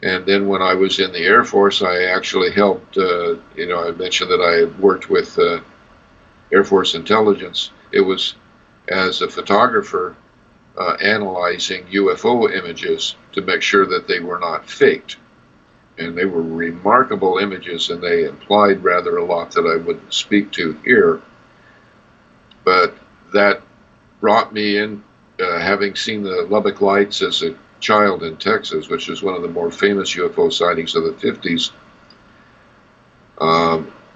And then when I was in the Air Force, I actually helped, I mentioned that I had worked with Air Force intelligence. It was as a photographer analyzing UFO images to make sure that they were not faked. And they were remarkable images, and they implied rather a lot that I wouldn't speak to here. But that brought me in, having seen the Lubbock Lights as a child in Texas, which is one of the more famous UFO sightings of the 50s.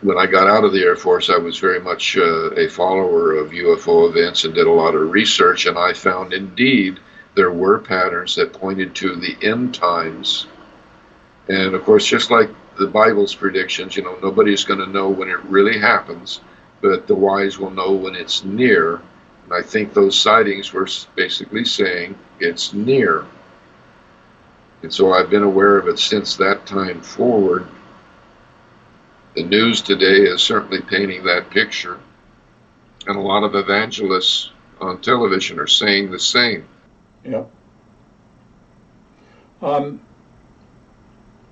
When I got out of the Air Force, I was very much a follower of UFO events and did a lot of research, and I found indeed there were patterns that pointed to the end times. And of course, just like the Bible's predictions, nobody's going to know when it really happens, but the wise will know when it's near. And I think those sightings were basically saying it's near. And so I've been aware of it since that time forward. The news today is certainly painting that picture. And a lot of evangelists on television are saying the same. Yeah.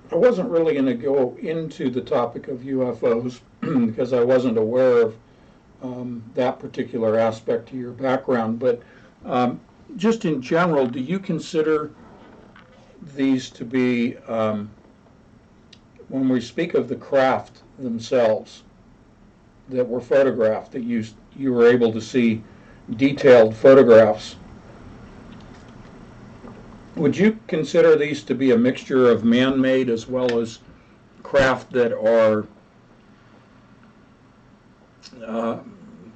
I wasn't really going to go into the topic of UFOs because I wasn't aware of that particular aspect to your background, but just in general, do you consider these to be, when we speak of the craft themselves that were photographed, that you were able to see detailed photographs, would you consider these to be a mixture of man-made as well as craft that are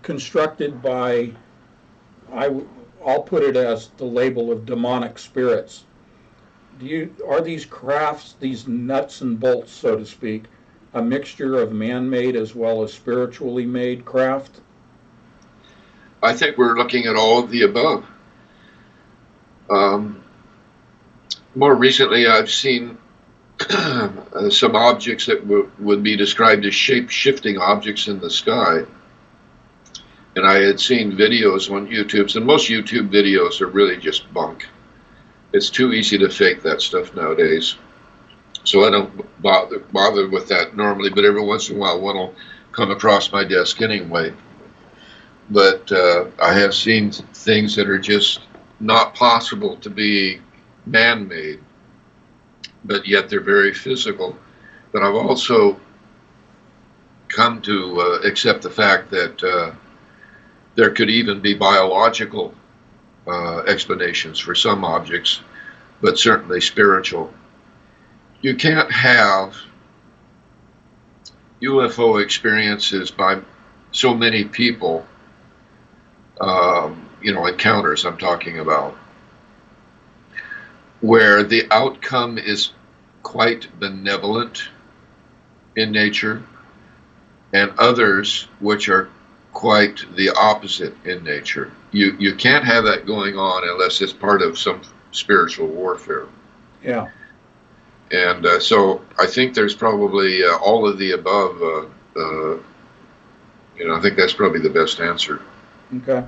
constructed by, I'll put it as the label of demonic spirits? Are these crafts, these nuts and bolts, so to speak, a mixture of man-made as well as spiritually made craft? I think we're looking at all of the above. More recently, I've seen some objects that would be described as shape-shifting objects in the sky. And I had seen videos on YouTube, and most YouTube videos are really just bunk. It's too easy to fake that stuff nowadays. So I don't bother with that normally, but every once in a while one will come across my desk anyway. But I have seen things that are just not possible to be man-made, but yet they're very physical. But I've also come to accept the fact that there could even be biological explanations for some objects, but certainly spiritual. You can't have UFO experiences by so many people, encounters I'm talking about, where the outcome is quite benevolent in nature, and others which are quite the opposite in nature. You can't have that going on unless it's part of some spiritual warfare. Yeah. And so I think there's probably all of the above. I think that's probably the best answer. Okay.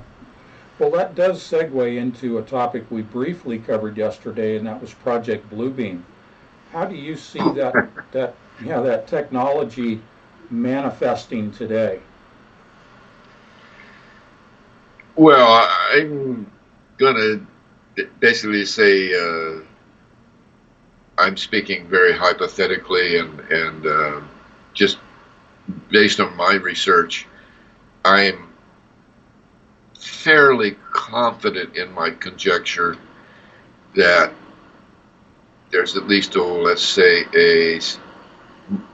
Well, that does segue into a topic we briefly covered yesterday, and that was Project Bluebeam. How do you see that technology manifesting today? Well, I'm going to basically say I'm speaking very hypothetically and just based on my research. I'm fairly confident in my conjecture that there's at least, let's say,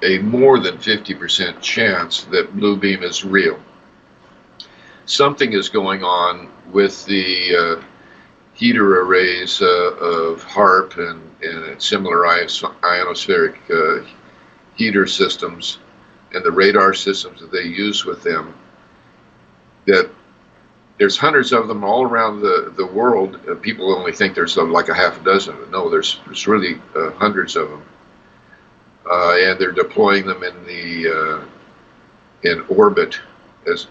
a more than 50% chance that Bluebeam is real. Something is going on with the heater arrays of HAARP and similar ionospheric heater systems and the radar systems that they use with them, that there's hundreds of them all around the world. People only think there's like a half a dozen. No, there's really hundreds of them, and they're deploying them in orbit as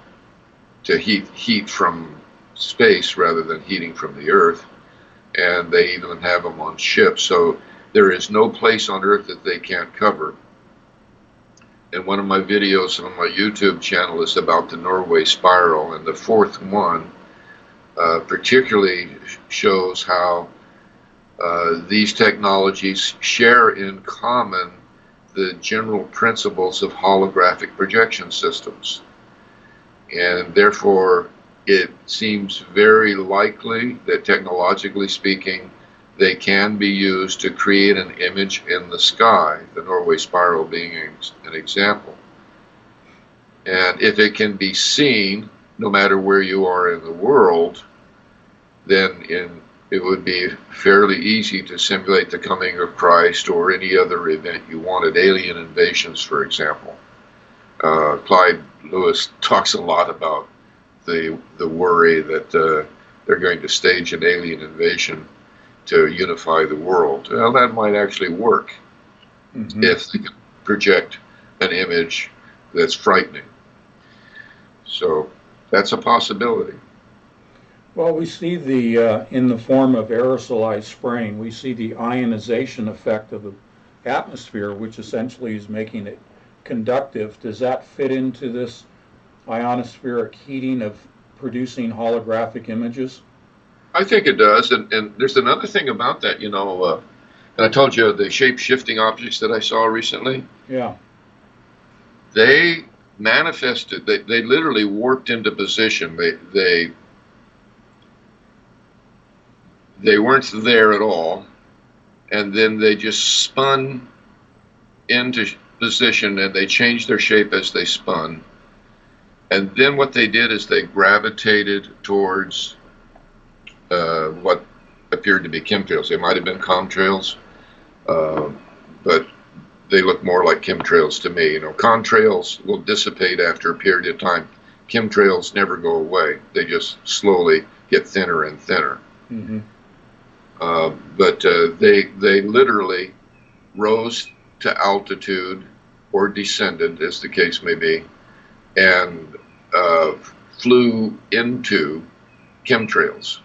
to heat from space rather than heating from the Earth, and they even have them on ships. So there is no place on Earth that they can't cover. And one of my videos on my YouTube channel is about the Norway Spiral, and the fourth one particularly shows how these technologies share in common the general principles of holographic projection systems. And therefore, it seems very likely that technologically speaking, they can be used to create an image in the sky, the Norway Spiral being an example. And if it can be seen, no matter where you are in the world, then it would be fairly easy to simulate the coming of Christ or any other event you wanted, alien invasions, for example. Clyde Lewis talks a lot about the worry that they're going to stage an alien invasion to unify the world. Well, that might actually work if they can project an image that's frightening. So that's a possibility. Well, we see in the form of aerosolized spraying, we see the ionization effect of the atmosphere, which essentially is making it conductive. Does that fit into this ionospheric heating of producing holographic images? I think it does, and there's another thing about that, and I told you the shape-shifting objects that I saw recently. Yeah. They manifested. They literally warped into position. They weren't there at all, and then they just spun into position, and they changed their shape as they spun. And then what they did is they gravitated towards what appeared to be chemtrails. They might have been contrails, but they look more like chemtrails to me. Contrails will dissipate after a period of time. Chemtrails never go away. They just slowly get thinner and thinner. Mm-hmm. But they literally rose to altitude or descended, as the case may be, and flew into chemtrails.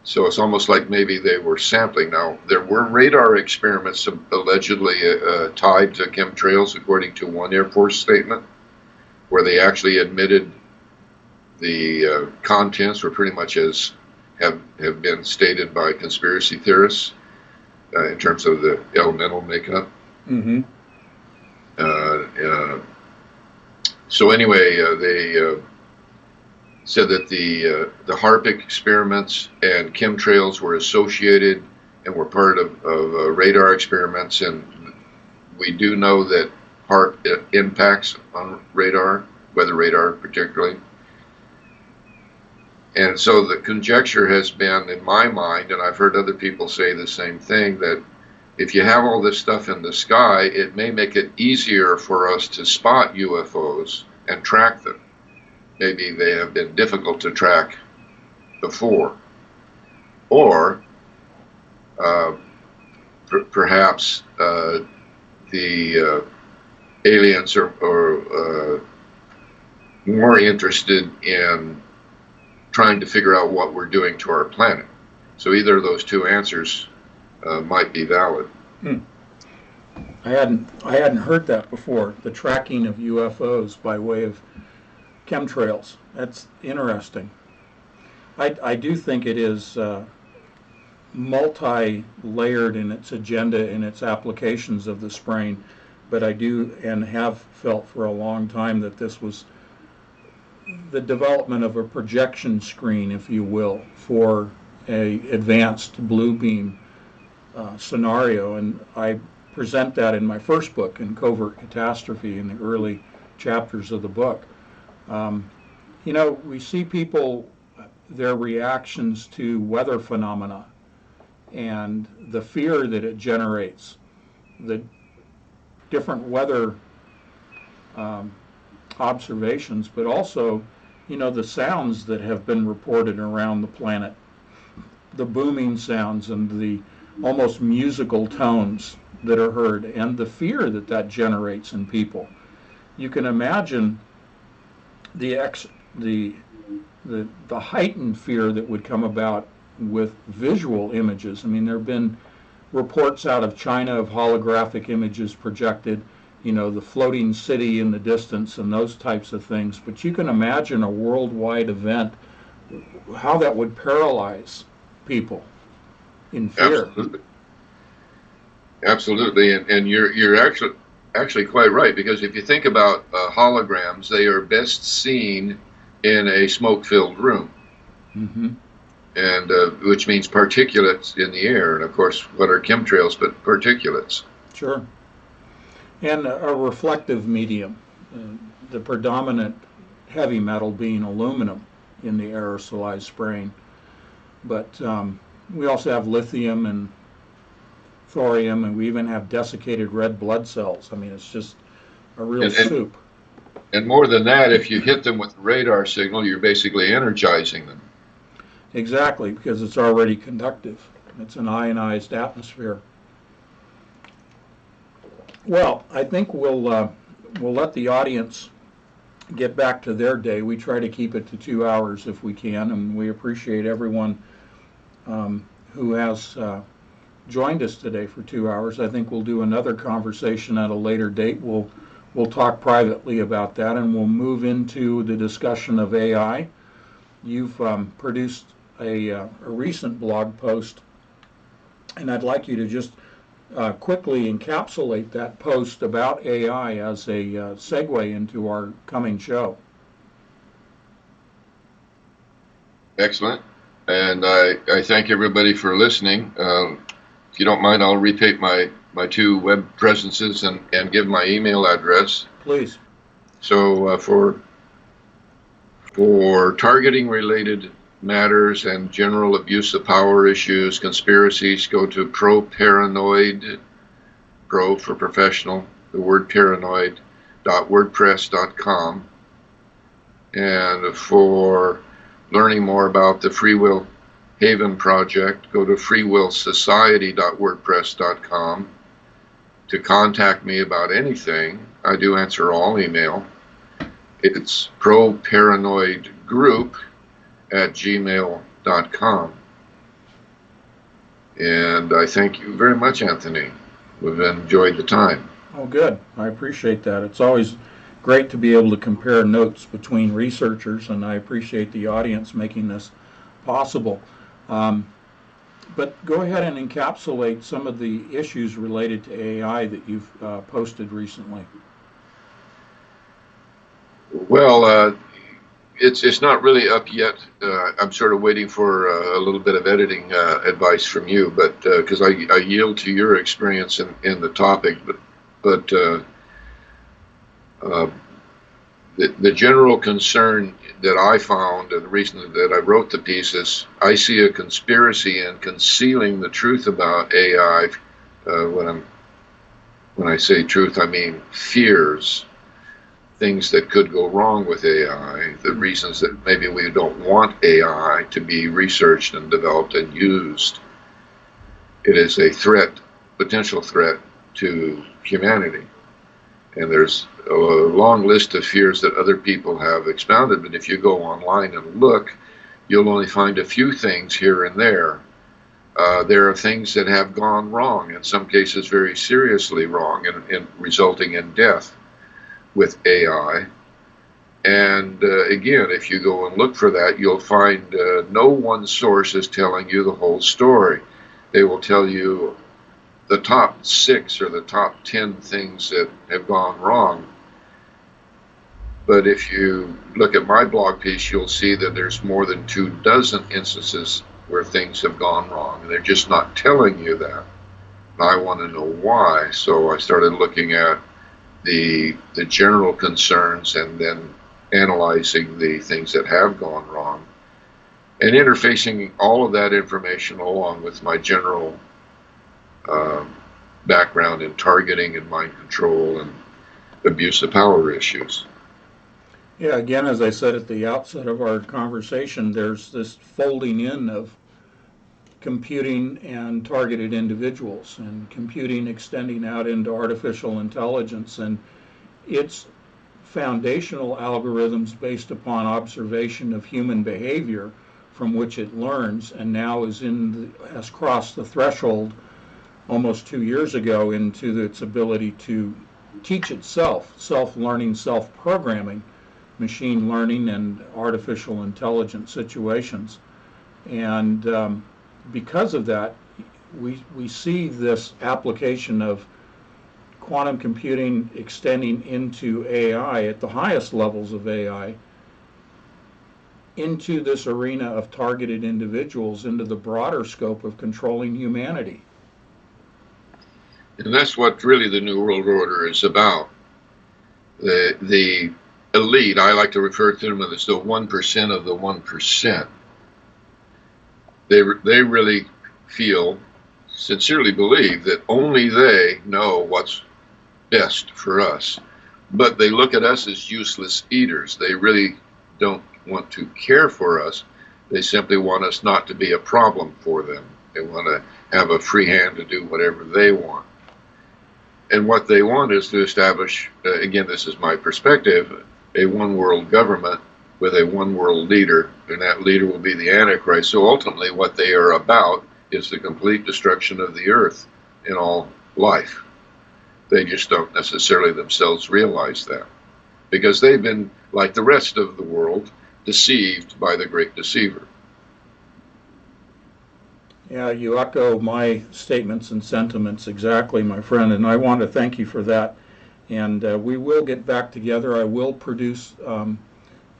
So it's almost like maybe they were sampling. Now, there were radar experiments allegedly tied to chemtrails, according to one Air Force statement, where they actually admitted the contents were pretty much as have been stated by conspiracy theorists in terms of the elemental makeup. Mm-hmm. So anyway, they said that the HAARP experiments and chemtrails were associated and were part of radar experiments, and we do know that HAARP impacts on radar, weather radar particularly. And so the conjecture has been, in my mind, and I've heard other people say the same thing, that if you have all this stuff in the sky, it may make it easier for us to spot UFOs and track them. Maybe they have been difficult to track before. Or perhaps the aliens are more interested in trying to figure out what we're doing to our planet. So either of those two answers might be valid. I hadn't heard that before. The tracking of UFOs by way of chemtrails. That's interesting. I do think it is multi-layered in its agenda and its applications of the spraying, but I do and have felt for a long time that this was the development of a projection screen, if you will, for a advanced blue beam scenario, and I present that in my first book, in Covert Catastrophe, in the early chapters of the book. We see people, their reactions to weather phenomena and the fear that it generates, the different weather observations, but also, the sounds that have been reported around the planet, the booming sounds and the almost musical tones that are heard, and the fear that generates in people. You can imagine the heightened fear that would come about with visual images. I mean, there have been reports out of China of holographic images projected, the floating city in the distance and those types of things. But you can imagine a worldwide event, how that would paralyze people in fear. Absolutely, and you're actually quite right, because if you think about holograms, they are best seen in a smoke-filled room, Mm-hmm. and which means particulates in the air. And of course, what are chemtrails but particulates? Sure. And a reflective medium, the predominant heavy metal being aluminum in the aerosolized spraying. But we also have lithium and thorium, and we even have desiccated red blood cells. I mean, it's just a real soup. And more than that, if you hit them with a radar signal, you're basically energizing them. Exactly, because it's already conductive. It's an ionized atmosphere. Well, I think we'll let the audience get back to their day. We try to keep it to 2 hours if we can, and we appreciate everyone who has joined us today for 2 hours. I think we'll do another conversation at a later date. We'll talk privately about that, and we'll move into the discussion of AI. You've produced a recent blog post, and I'd like you to just quickly encapsulate that post about AI as a segue into our coming show. Excellent. And I thank everybody for listening. If you don't mind, I'll repeat my two web presences and give my email address. Please. So for targeting related matters and general abuse of power issues, conspiracies, go to ProParanoid, pro for professional, the word paranoid, .wordpress.com. And for learning more about the Free Will Haven Project, go to freewillsociety.wordpress.com. To contact me about anything, I do answer all email. It's proparanoidgroup@gmail.com. And I thank you very much, Anthony. We've enjoyed the time. Oh, good. I appreciate that. It's always great to be able to compare notes between researchers, and I appreciate the audience making this possible. But go ahead and encapsulate some of the issues related to AI that you've posted recently. Well, it's not really up yet. I'm sort of waiting for a little bit of editing advice from you, but because I yield to your experience in the topic, but the general concern that I found, and the reason that I wrote the piece, is I see a conspiracy in concealing the truth about AI. When I say truth, I mean fears, things that could go wrong with AI, the reasons that maybe we don't want AI to be researched and developed and used. It is a threat, potential threat to humanity. And there's a long list of fears that other people have expounded, but if you go online and look, you'll only find a few things here and there. There are things that have gone wrong, in some cases very seriously wrong, and resulting in death with AI. And again, if you go and look for that, you'll find no one source is telling you the whole story. They will tell you the top 6 or the top 10 things that have gone wrong. But if you look at my blog piece, you'll see that there's more than 24 instances where things have gone wrong, and they're just not telling you that. And I want to know why, so I started looking at the general concerns and then analyzing the things that have gone wrong and interfacing all of that information along with my general background in targeting and mind control and abuse of power issues. Yeah, again, as I said at the outset of our conversation, there's this folding in of computing and targeted individuals, and computing extending out into artificial intelligence and its foundational algorithms based upon observation of human behavior from which it learns, and now has crossed the threshold almost 2 years ago into its ability to teach itself, self-learning, self-programming, machine learning and artificial intelligence situations. And because of that, we see this application of quantum computing extending into AI at the highest levels of AI, into this arena of targeted individuals, into the broader scope of controlling humanity. And that's what really the New World Order is about. The elite, I like to refer to them as the 1% of the 1%. They really feel, sincerely believe, that only they know what's best for us. But they look at us as useless eaters. They really don't want to care for us. They simply want us not to be a problem for them. They want to have a free hand to do whatever they want. And what they want is to establish, again, this is my perspective, a one world government with a one world leader, and that leader will be the Antichrist. So ultimately what they are about is the complete destruction of the earth and all life. They just don't necessarily themselves realize that, because they've been, like the rest of the world, deceived by the great deceiver. Yeah, you echo my statements and sentiments exactly, my friend, and I want to thank you for that. And we will get back together. I will produce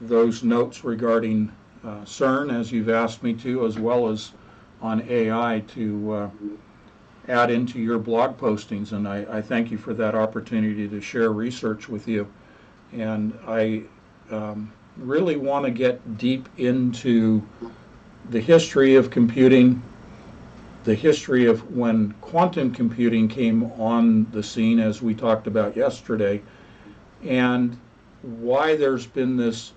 those notes regarding CERN, as you've asked me to, as well as on AI to add into your blog postings. And I thank you for that opportunity to share research with you. And I really want to get deep into the history of computing, the history of when quantum computing came on the scene, as we talked about yesterday, and why there's been this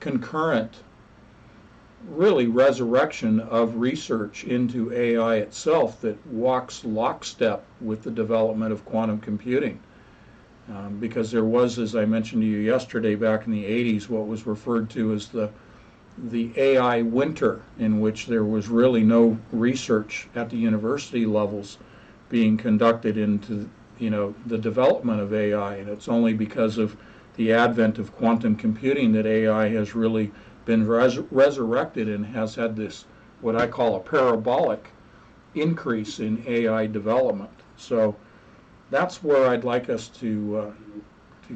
concurrent, really, resurrection of research into AI itself that walks lockstep with the development of quantum computing. Because there was, as I mentioned to you yesterday, back in the 80s, what was referred to as the AI winter, in which there was really no research at the university levels being conducted into the development of AI, and it's only because of the advent of quantum computing that AI has really been resurrected and has had this, what I call, a parabolic increase in AI development. So that's where I'd like us to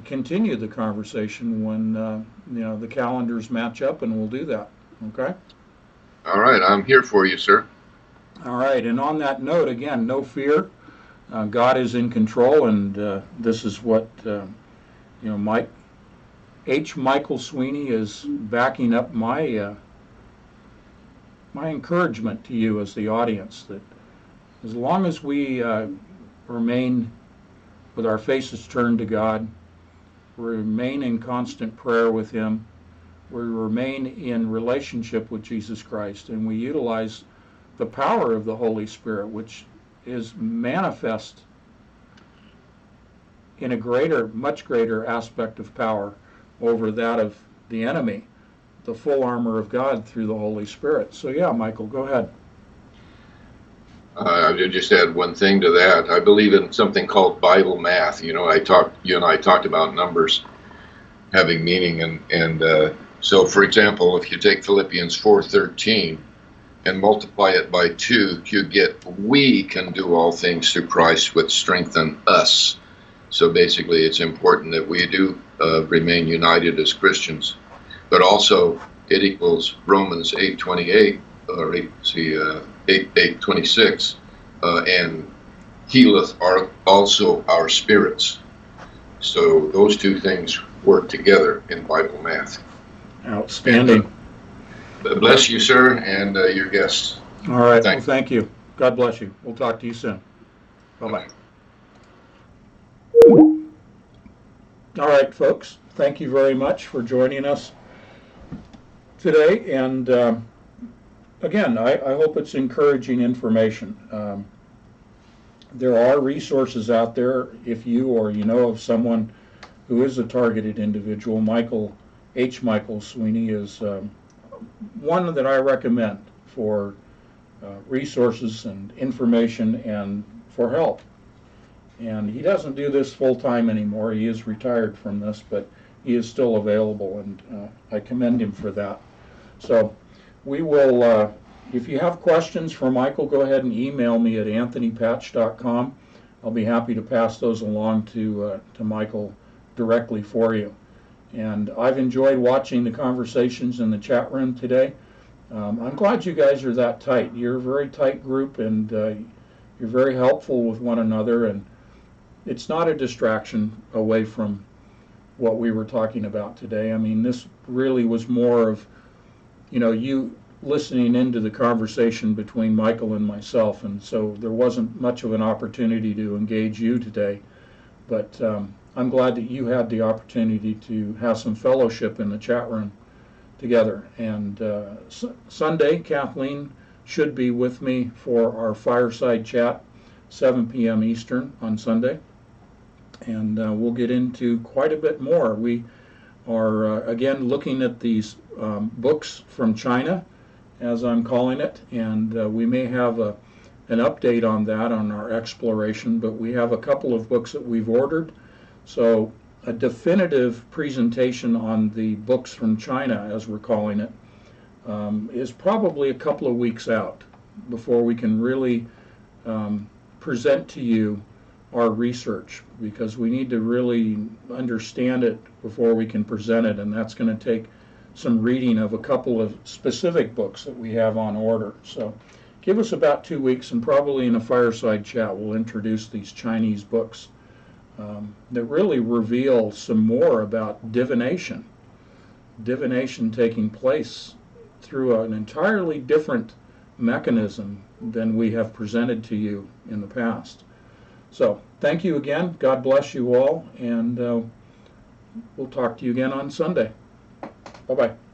continue the conversation when the calendars match up, and we'll do that. Okay? All right, I'm here for you, sir. All right, and on that note, again, no fear. God is in control, and this is what Mike H. Michael Sweeney is backing up my encouragement to you as the audience, that as long as we remain with our faces turned to God, remain in constant prayer with Him, we remain in relationship with Jesus Christ, and we utilize the power of the Holy Spirit, which is manifest in a much greater aspect of power over that of the enemy, the full armor of God through the Holy Spirit. So yeah, Michael, go ahead. I'll just add one thing to that. I believe in something called Bible math. You and I talked about numbers having meaning, and so, for example, if you take Philippians 4:13 and multiply it by 2, you get, we can do all things through Christ which strengthen us. So basically, it's important that we do remain united as Christians, but also it equals Romans 8:28 or 8:26, and healeth also our spirits. So those two things work together in Bible math. Outstanding. And, bless you, sir, and your guests. All right. Well, thank you. God bless you. We'll talk to you soon. Bye-bye. All right, folks. Thank you very much for joining us today. And again, I hope it's encouraging information. There are resources out there if you or you know of someone who is a targeted individual. Michael Sweeney is one that I recommend for resources and information and for help. And he doesn't do this full time anymore. He is retired from this, but he is still available, and I commend him for that. So we will, if you have questions for Michael, go ahead and email me at anthonypatch.com. I'll be happy to pass those along to Michael directly for you. And I've enjoyed watching the conversations in the chat room today. I'm glad you guys are that tight. You're a very tight group, and you're very helpful with one another, and it's not a distraction away from what we were talking about today. I mean, this really was more of, you listening into the conversation between Michael and myself, and so there wasn't much of an opportunity to engage you today. But I'm glad that you had the opportunity to have some fellowship in the chat room together. And Sunday, Kathleen should be with me for our fireside chat, 7 p.m. Eastern on Sunday. And we'll get into quite a bit more. We are, again, looking at these books from China, as I'm calling it, and we may have an update on that on our exploration, but we have a couple of books that we've ordered. So a definitive presentation on the books from China, as we're calling it, is probably a couple of weeks out. before we can really present to you our research, because we need to really understand it before we can present it, and that's going to take some reading of a couple of specific books that we have on order. So give us about 2 weeks, and probably in a fireside chat we'll introduce these Chinese books that really reveal some more about divination taking place through an entirely different mechanism than we have presented to you in the past. So thank you again. God bless you all, and we'll talk to you again on Sunday. Bye-bye.